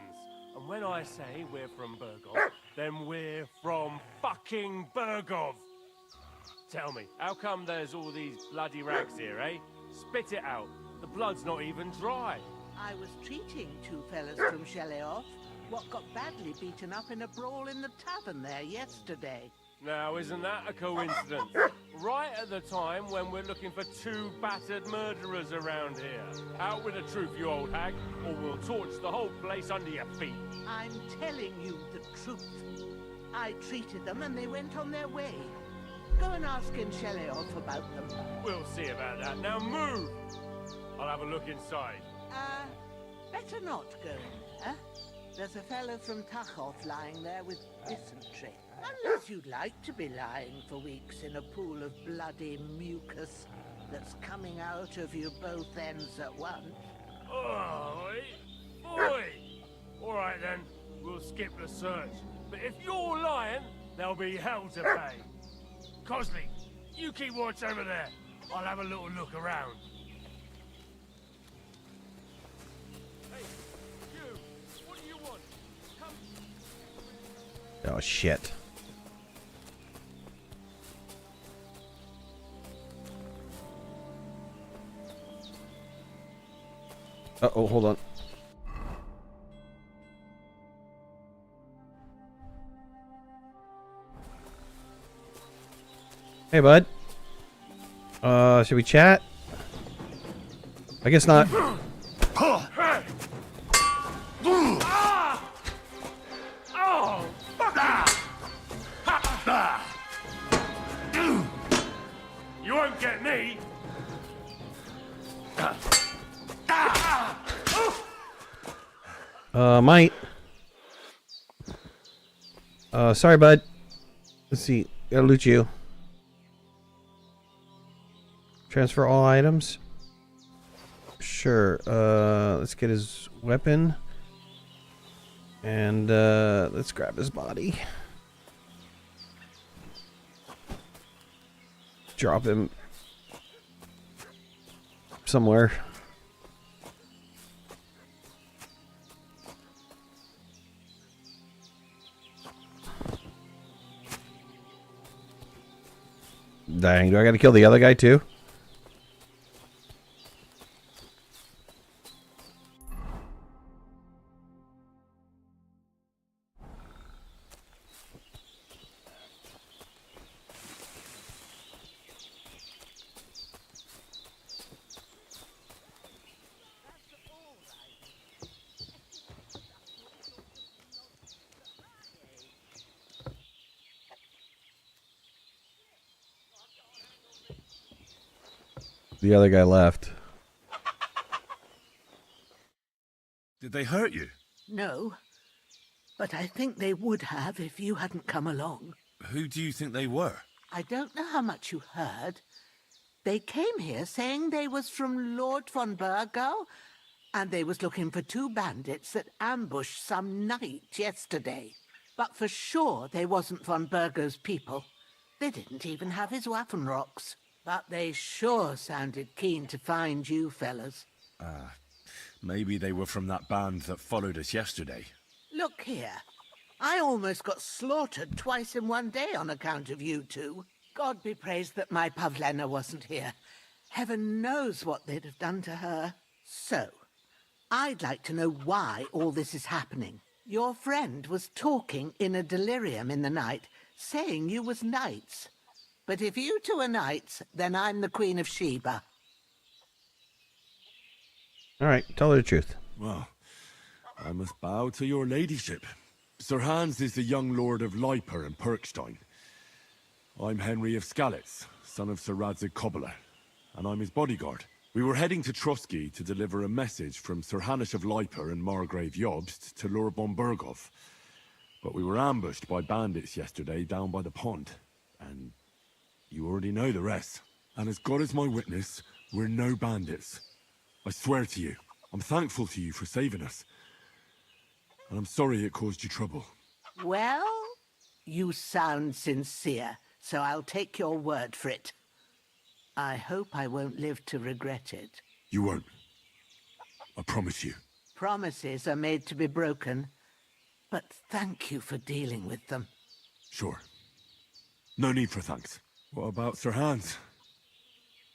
And when I say we're from Bergov, then we're from fucking Bergov. Tell me, how come there's all these bloody rags here, eh? Spit it out. The blood's not even dry.
I was treating two fellas from Sheleoth, what got badly beaten up in a brawl in the tavern there yesterday.
Now, isn't that a coincidence? Right at the time when we're looking for two battered murderers around here. Out with the truth, you old hag, or we'll torch the whole place under your feet.
I'm telling you the truth. I treated them and they went on their way. Go and ask in Sheleoth about them.
We'll see about that. Now move! I'll have a look inside.
Better not go in there. There's a fellow from Tachoth lying there with dysentery. Unless you'd like to be lying for weeks in a pool of bloody mucus that's coming out of you both ends at once.
Oi! Oi! All right then, we'll skip the search. But if you're lying, there'll be hell to pay. Cosley, you keep watch over there. I'll have a little look around. Hey, you! What do you want? Come.
Oh, shit. Uh-oh, hold on. Hey, bud. Should we chat? I guess not.
Oh, fuck you won't get me.
Might. Sorry, bud. Let's see. Gotta loot you. Transfer all items. Sure. Let's get his weapon. And, let's grab his body. Drop him somewhere. Dang, do I gotta kill the other guy too? The other guy left.
Did they hurt you?
No, but I think they would have if you hadn't come along.
Who do you think they were?
I don't know how much you heard. They came here saying they was from Lord von Bergau, and they was looking for two bandits that ambushed some knight yesterday. But for sure they wasn't von Bergau's people. They didn't even have his waffen rocks. But they sure sounded keen to find you fellas.
Maybe they were from that band that followed us yesterday.
Look here. I almost got slaughtered twice in one day on account of you two. God be praised that my Pavlena wasn't here. Heaven knows what they'd have done to her. So, I'd like to know why all this is happening. Your friend was talking in a delirium in the night, saying you was knights. But if you two are knights, then I'm the Queen of Sheba.
All right, tell her the truth.
Well, I must bow to your ladyship. Sir Hans is the young lord of Leiper and Perkstein. I'm Henry of Skalitz, son of Sir Radzig Kobyla, and I'm his bodyguard. We were heading to Trosky to deliver a message from Sir Hanush of Leiper and Margrave Jobst to Lord Bombergov. But we were ambushed by bandits yesterday down by the pond, and you already know the rest. And as God is my witness, we're no bandits. I swear to you, I'm thankful to you for saving us. And I'm sorry it caused you trouble.
Well, you sound sincere, so I'll take your word for it. I hope I won't live to regret it.
You won't. I promise you.
Promises are made to be broken, but thank you for dealing with them.
Sure. No need for thanks. What about Sir Hans?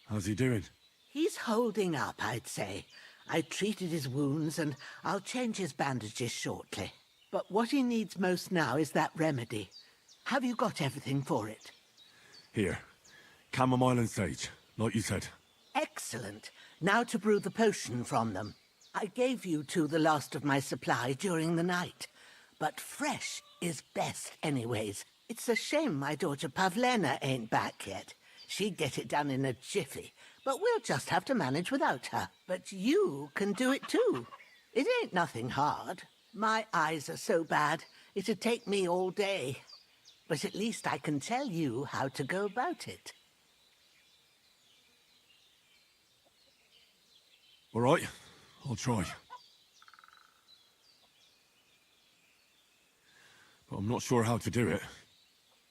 How's he doing?
He's holding up, I'd say. I treated his wounds, and I'll change his bandages shortly. But what he needs most now is that remedy. Have you got everything for it?
Here. Chamomile and sage, like you said.
Excellent. Now to brew the potion from them. I gave you two the last of my supply during the night. But fresh is best anyways. It's a shame my daughter Pavlena ain't back yet. She'd get it done in a jiffy. But we'll just have to manage without her. But you can do it too. It ain't nothing hard. My eyes are so bad, it'd take me all day. But at least I can tell you how to go about it.
All right, I'll try. But I'm not sure how to do it.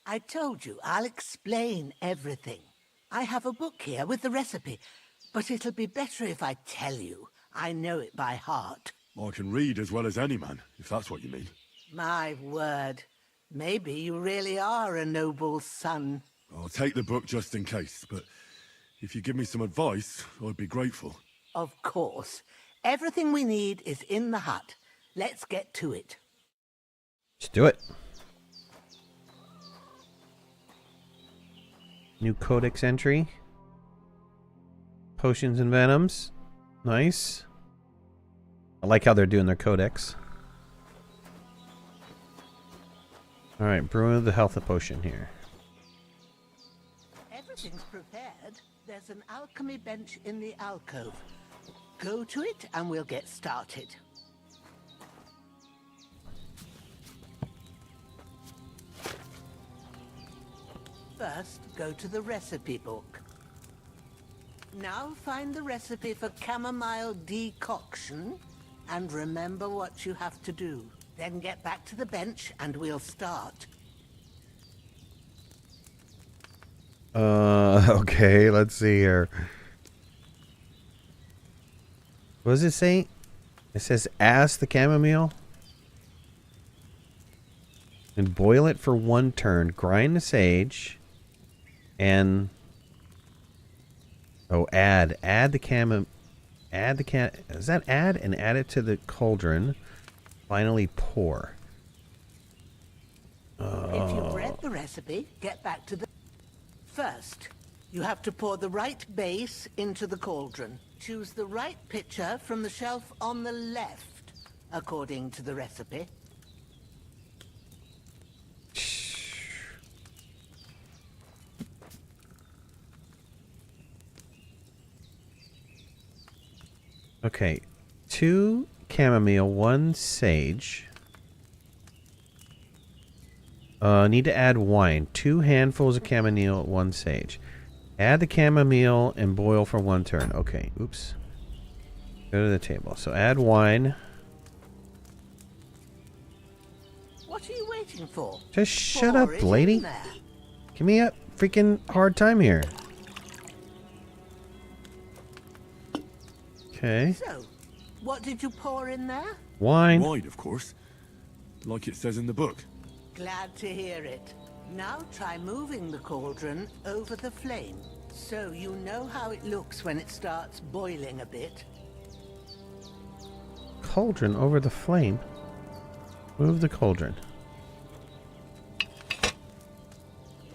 I told you, I'll explain everything. I have a book here with the recipe, but it'll be better if I tell you. I know it by heart.
I can read as well as any man, if that's what you mean.
My word. Maybe you really are a noble son.
I'll take the book just in case, but if you give me some advice, I'd be grateful.
Of course. Everything we need is in the hut. Let's get to it.
Let's do it. New codex entry. Potions and venoms. Nice. I like how they're doing their codex. Alright, brewing the health potion here.
Everything's prepared. There's an alchemy bench in the alcove. Go to it and we'll get started. First, go to the recipe book. Now find the recipe for chamomile decoction and remember what you have to do. Then get back to the bench and we'll start.
Okay, let's see here. What does it say? It says ask the chamomile. And boil it for 1 turn. Grind the sage. And add the is that add? And add it to the cauldron. Finally pour.
If you've read the recipe, get back to the... First, you have to pour the right base into the cauldron. Choose the right pitcher from the shelf on the left, according to the recipe.
Okay, 2 chamomile, 1 sage. Need to add wine. 2 handfuls of chamomile, 1 sage. Add the chamomile and boil for 1 turn. Okay, oops. Go to the table. So add wine.
What are you waiting for?
Just shut
Pour
up,
it in
lady.
there.
Give me a freaking hard time here. Okay.
So, what did you pour in there?
Wine.
Wine, of course. Like it says in the book.
Glad to hear it. Now try moving the cauldron over the flame, so you know how it looks when it starts boiling a bit.
Cauldron over the flame. Move the cauldron.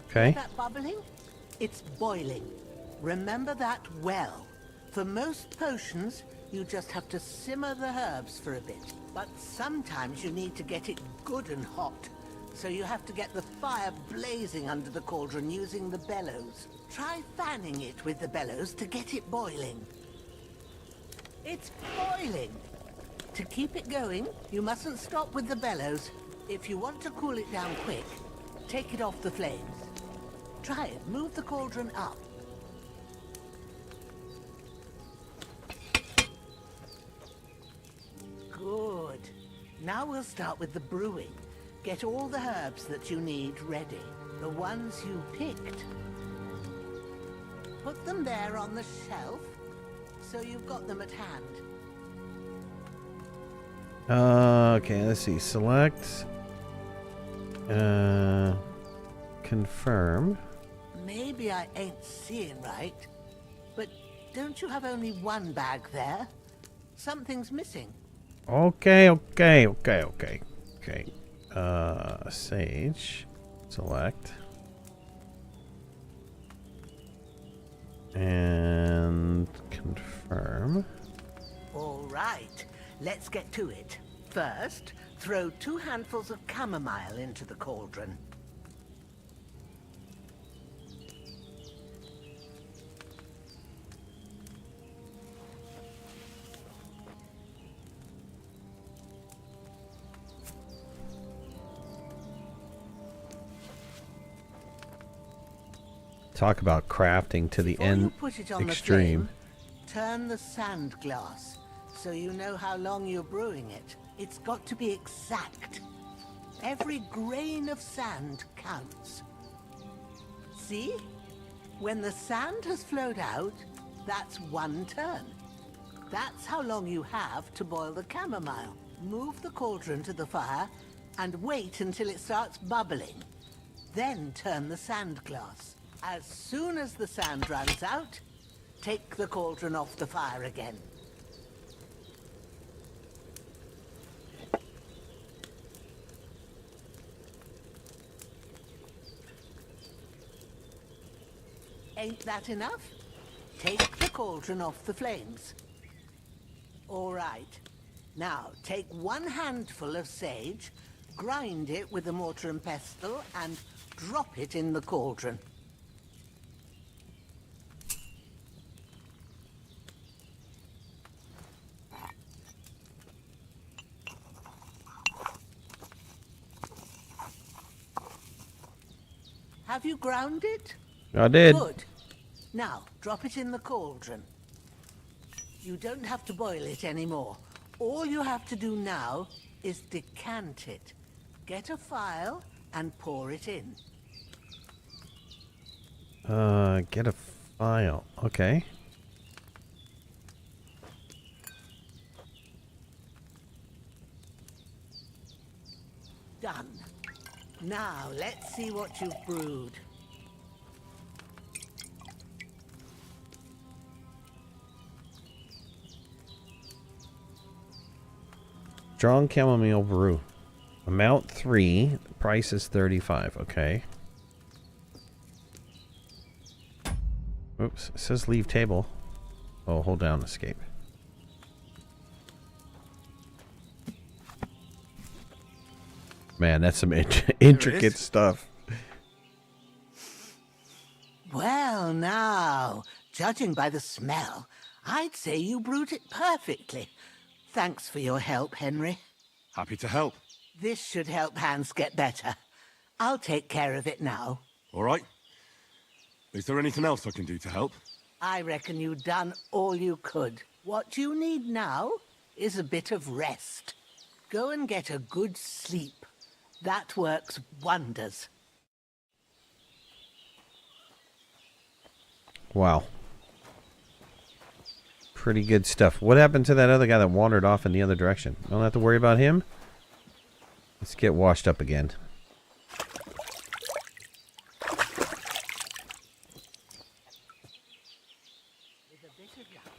Okay.
That bubbling? It's boiling. Remember that well. For most potions, you just have to simmer the herbs for a bit. But sometimes you need to get it good and hot. So you have to get the fire blazing under the cauldron using the bellows. Try fanning it with the bellows to get it boiling. It's boiling! To keep it going, you mustn't stop with the bellows. If you want to cool it down quick, take it off the flames. Try it. Move the cauldron up. Good. Now we'll start with the brewing. Get all the herbs that you need ready. The ones you picked. Put them there on the shelf, so you've got them at hand.
Okay, let's see. Select. Confirm.
Maybe I ain't seeing right, but don't you have only one bag there? Something's missing.
Okay. Sage. Select. And confirm.
All right, let's get to it. First, throw 2 handfuls of chamomile into the cauldron.
Talk about crafting to the
Before
end
you put it on
extreme.
The flame, turn the sand glass so you know how long you're brewing it. It's got to be exact. Every grain of sand counts. See? When the sand has flowed out, that's 1 turn. That's how long you have to boil the chamomile. Move the cauldron to the fire and wait until it starts bubbling. Then turn the sand glass. As soon as the sand runs out, take the cauldron off the fire again. Ain't that enough? Take the cauldron off the flames. All right. Now, take 1 handful of sage, grind it with a mortar and pestle, and drop it in the cauldron. Have you ground it?
I did.
Good. Now, drop it in the cauldron. You don't have to boil it anymore. All you have to do now is decant it. Get a phial and pour it in.
Get a file. Okay.
Done. Now, let's see what you've brewed.
Strong chamomile brew. Amount 3. Price is 35. Okay. Oops. It says leave table. Oh, hold down escape. Man, that's some intricate stuff.
Well, now, judging by the smell, I'd say you brewed it perfectly. Thanks for your help, Henry.
Happy to help.
This should help Hans get better. I'll take care of it now.
All right. Is there anything else I can do to help?
I reckon you've done all you could. What you need now is a bit of rest. Go and get a good sleep. That works wonders.
Wow. Pretty good stuff. What happened to that other guy that wandered off in the other direction? Don't have to worry about him. Let's get washed up again.
With a bit of luck,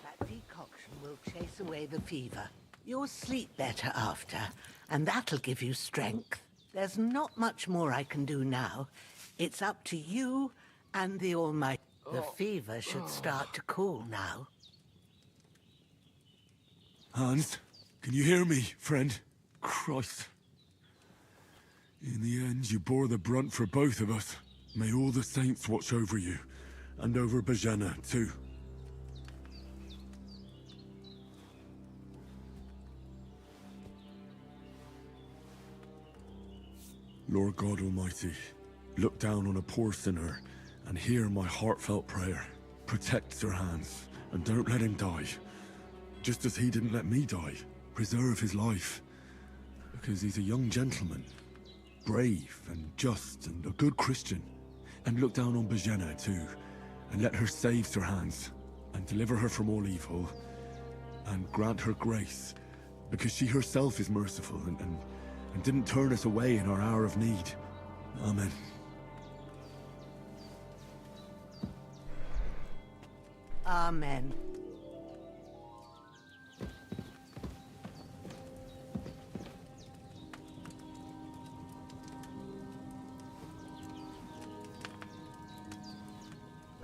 that decoction will chase away the fever. You'll sleep better after, and that'll give you strength. There's not much more I can do now. It's up to you And the Almighty. The fever should start to cool now.
Hans, can you hear me, friend? Christ. In the end, you bore the brunt for both of us. May all the saints watch over you, and over Bohemia, too. Lord God Almighty, look down on a poor sinner and hear my heartfelt prayer. Protect Sir Hans, and don't let him die. Just as he didn't let me die. Preserve his life. Because he's a young gentleman. Brave and just and a good Christian. And look down on Bohemia too. And let her save Sir Hans. And deliver her from all evil. And grant her grace. Because she herself is merciful and didn't turn us away in our hour of need. Amen.
Amen.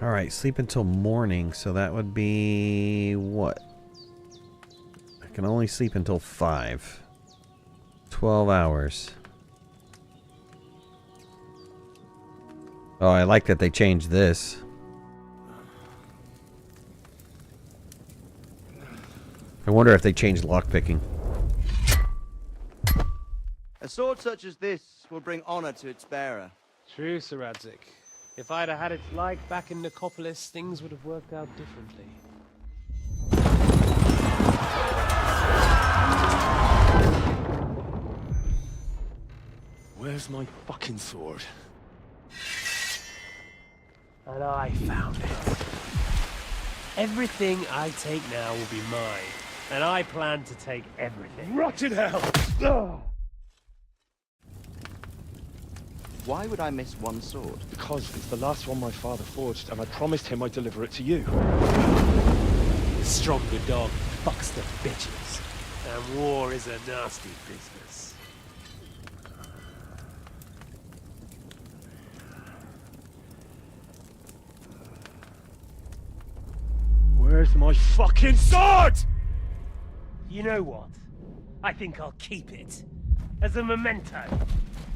All right, sleep until morning, so that would be what? I can only sleep until 5. 12 hours. Oh, I like that they changed this. I wonder if they changed lockpicking.
A sword such as this will bring honor to its bearer.
True, Sir Radzik. If I'd have had its like back in Nicopolis, things would have worked out differently.
Where's my fucking sword?
And I found it. Everything I take now will be mine. And I plan to take everything.
Rotted hell!
Ugh.
Why would I miss one sword?
Because it's the last one my father forged, and I promised him I'd deliver it to you.
The stronger dog fucks the bitches. And war is a nasty business.
Where's my fucking sword?
You know what? I think I'll keep it. As a memento.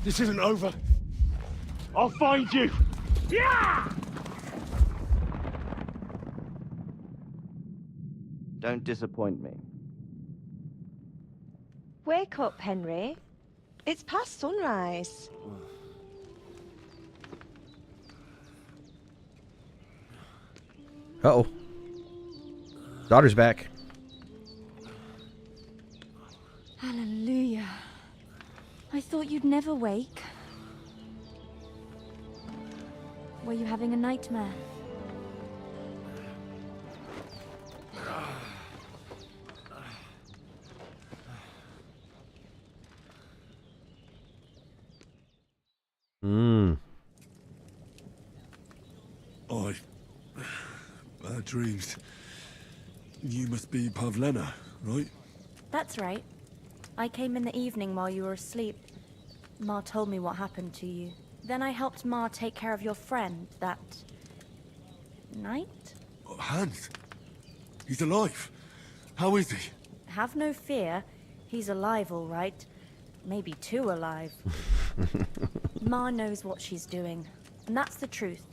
This isn't over. I'll find you!
Yeah!
Don't disappoint me.
Wake up, Henry. It's past sunrise.
Uh-oh. Daughter's back.
Hallelujah. I thought you'd never wake. Were you having a nightmare?
Bad dreams. You must be Pavlena, right?
That's right. I came in the evening while you were asleep. Ma told me what happened to you. Then I helped Ma take care of your friend that night?
Oh, Hans. He's alive. How is he?
Have no fear. He's alive, all right. Maybe too alive. Ma knows what she's doing, and that's the truth.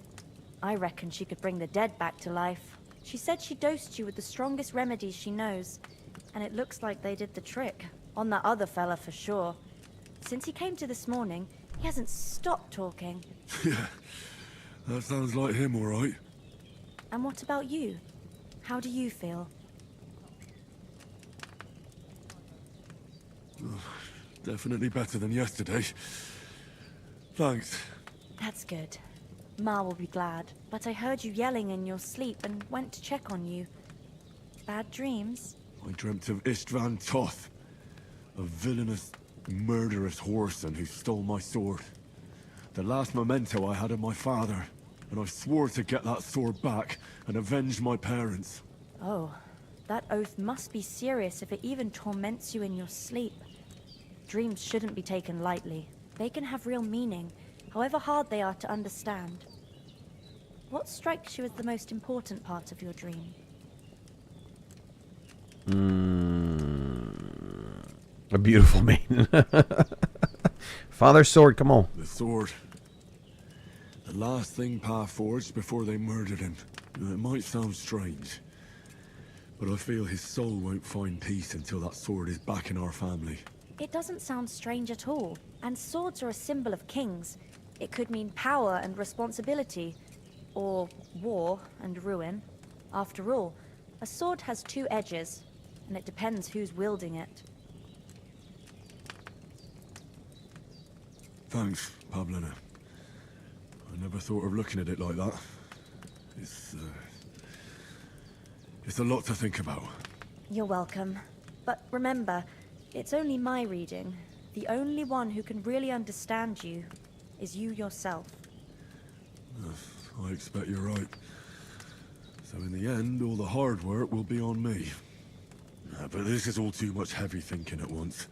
I reckon she could bring the dead back to life. She said she dosed you with the strongest remedies she knows, and it looks like they did the trick. On that other fella for sure. Since he came to this morning, he hasn't stopped talking.
Yeah, that sounds like him, all right.
And what about you? How do you feel?
Definitely better than yesterday. Thanks.
That's good. Ma will be glad, but I heard you yelling in your sleep and went to check on you. Bad dreams?
I dreamt of Istvan Toth, a villainous, murderous whoreson who stole my sword. The last memento I had of my father, and I swore to get that sword back and avenge my parents.
Oh, that oath must be serious if it even torments you in your sleep. Dreams shouldn't be taken lightly. They can have real meaning, however hard they are to understand. What strikes you as the most important part of your dream?
A beautiful maiden. Father's sword, come on.
The sword. The last thing Pa forged before they murdered him. It might sound strange, but I feel his soul won't find peace until that sword is back in our family.
It doesn't sound strange at all. And swords are a symbol of kings. It could mean power and responsibility, or war and ruin. After all, a sword has two edges, and it depends who's wielding it.
Thanks, Pablina. I never thought of looking at it like that. It's a lot to think about.
You're welcome. But remember, it's only my reading. The only one who can really understand you is you yourself.
I expect you're right. So in the end, all the hard work will be on me. But this is all too much heavy thinking at once.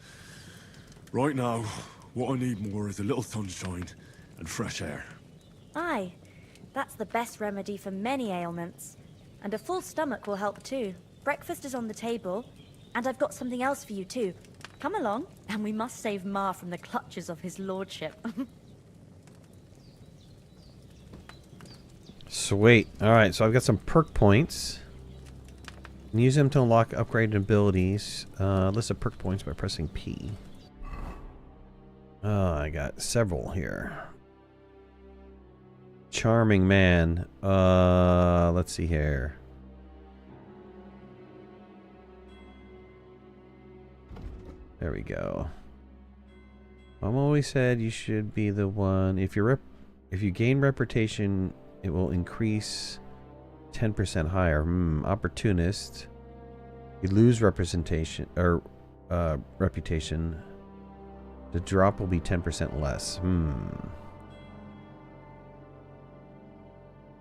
Right now, what I need more is a little sunshine and fresh air.
Aye, that's the best remedy for many ailments. And a full stomach will help too. Breakfast is on the table, and I've got something else for you too. Come along, and we must save Ma from the clutches of his lordship.
Sweet. Alright, so I've got some perk points. And use them to unlock upgraded abilities. List of perk points by pressing P. I got several here. Charming man. Let's see here. There we go. Mom always said you should be the one. If you gain reputation, it will increase 10% higher. Opportunist. You lose representation or reputation. The drop will be 10% less.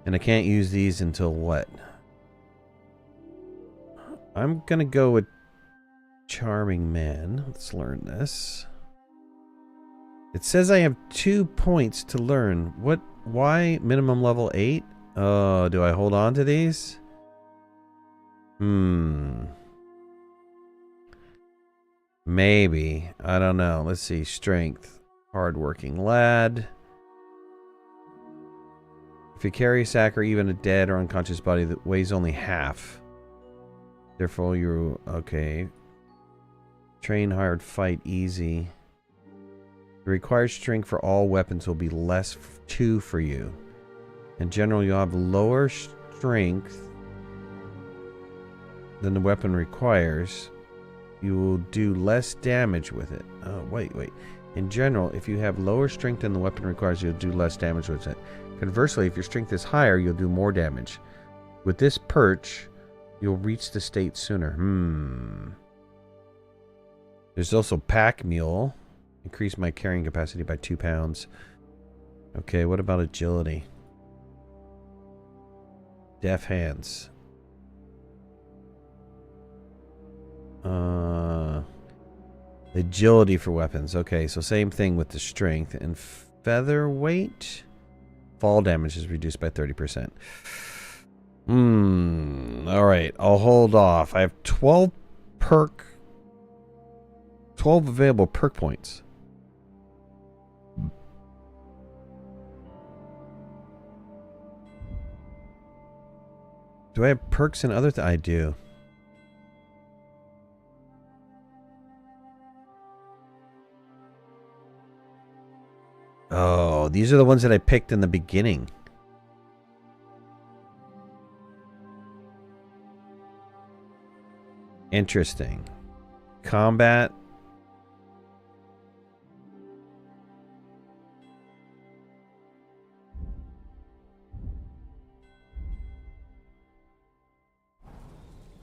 And I can't use these until what? I'm gonna go with Charming Man. Let's learn this. It says I have 2 points to learn. What? Why minimum level 8? Oh, do I hold on to these? Maybe. I don't know. Let's see. Strength. Hardworking lad. If you carry a sack or even a dead or unconscious body that weighs only half. Therefore, you're... Okay. Train, hired, fight, easy. The required strength for all weapons will be less 2 for you. In general, you'll have lower strength than the weapon requires. You will do less damage with it. Oh, wait. In general, if you have lower strength than the weapon requires, you'll do less damage with it. Conversely, if your strength is higher, you'll do more damage. With this perch, you'll reach the state sooner. There's also Pack Mule. Increase my carrying capacity by 2 pounds. Okay, what about agility? Deaf hands. Agility for weapons. Okay, so same thing with the strength. And featherweight. Fall damage is reduced by 30%. Alright, I'll hold off. I have 12 available perk points. Do I have perks and other I do. Oh, these are the ones that I picked in the beginning. Interesting. Combat.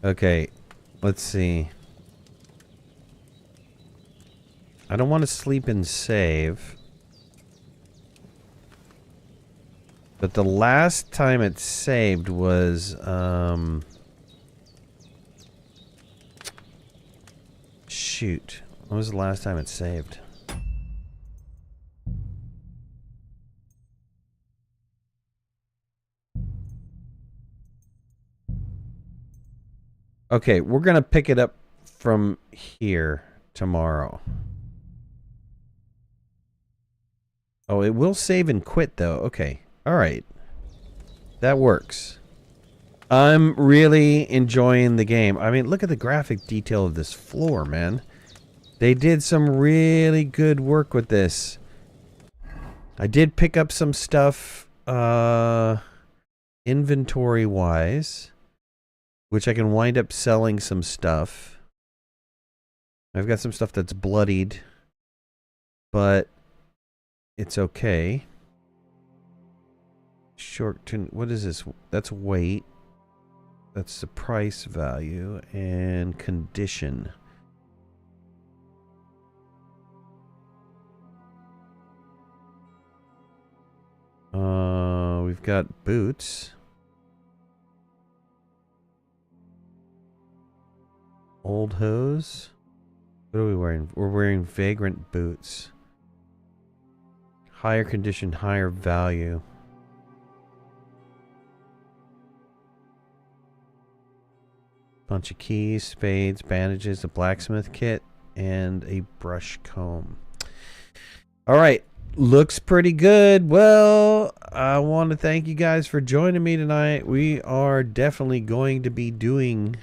Okay, let's see. I don't want to sleep and save. But the last time it saved was, shoot. When was the last time it saved? Okay, we're going to pick it up from here tomorrow. Oh, it will save and quit, though. Okay. All right. That works. I'm really enjoying the game. I mean, look at the graphic detail of this floor, man. They did some really good work with this. I did pick up some stuff inventory-wise, which I can wind up selling some stuff. I've got some stuff that's bloodied, but it's okay. What is this? That's weight. That's the price value and condition. We've got boots. Old hose. What are we wearing? We're wearing vagrant boots. Higher condition, higher value. Bunch of keys, spades, bandages, a blacksmith kit, and a brush comb. All right. Looks pretty good. Well, I want to thank you guys for joining me tonight. We are definitely going to be doing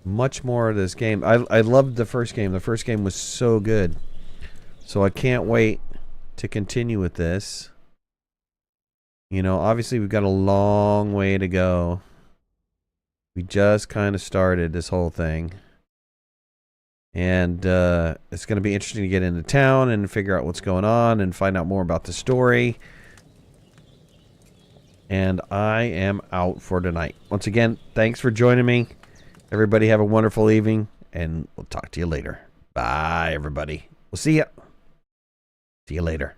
much more of this game. I loved the first game. The first game was so good. So I can't wait to continue with this. You know, obviously we've got a long way to go. We just kind of started this whole thing. And it's going to be interesting to get into town and figure out what's going on and find out more about the story. And I am out for tonight. Once again, thanks for joining me. Everybody have a wonderful evening, and we'll talk to you later. Bye, everybody. We'll see ya. See you later.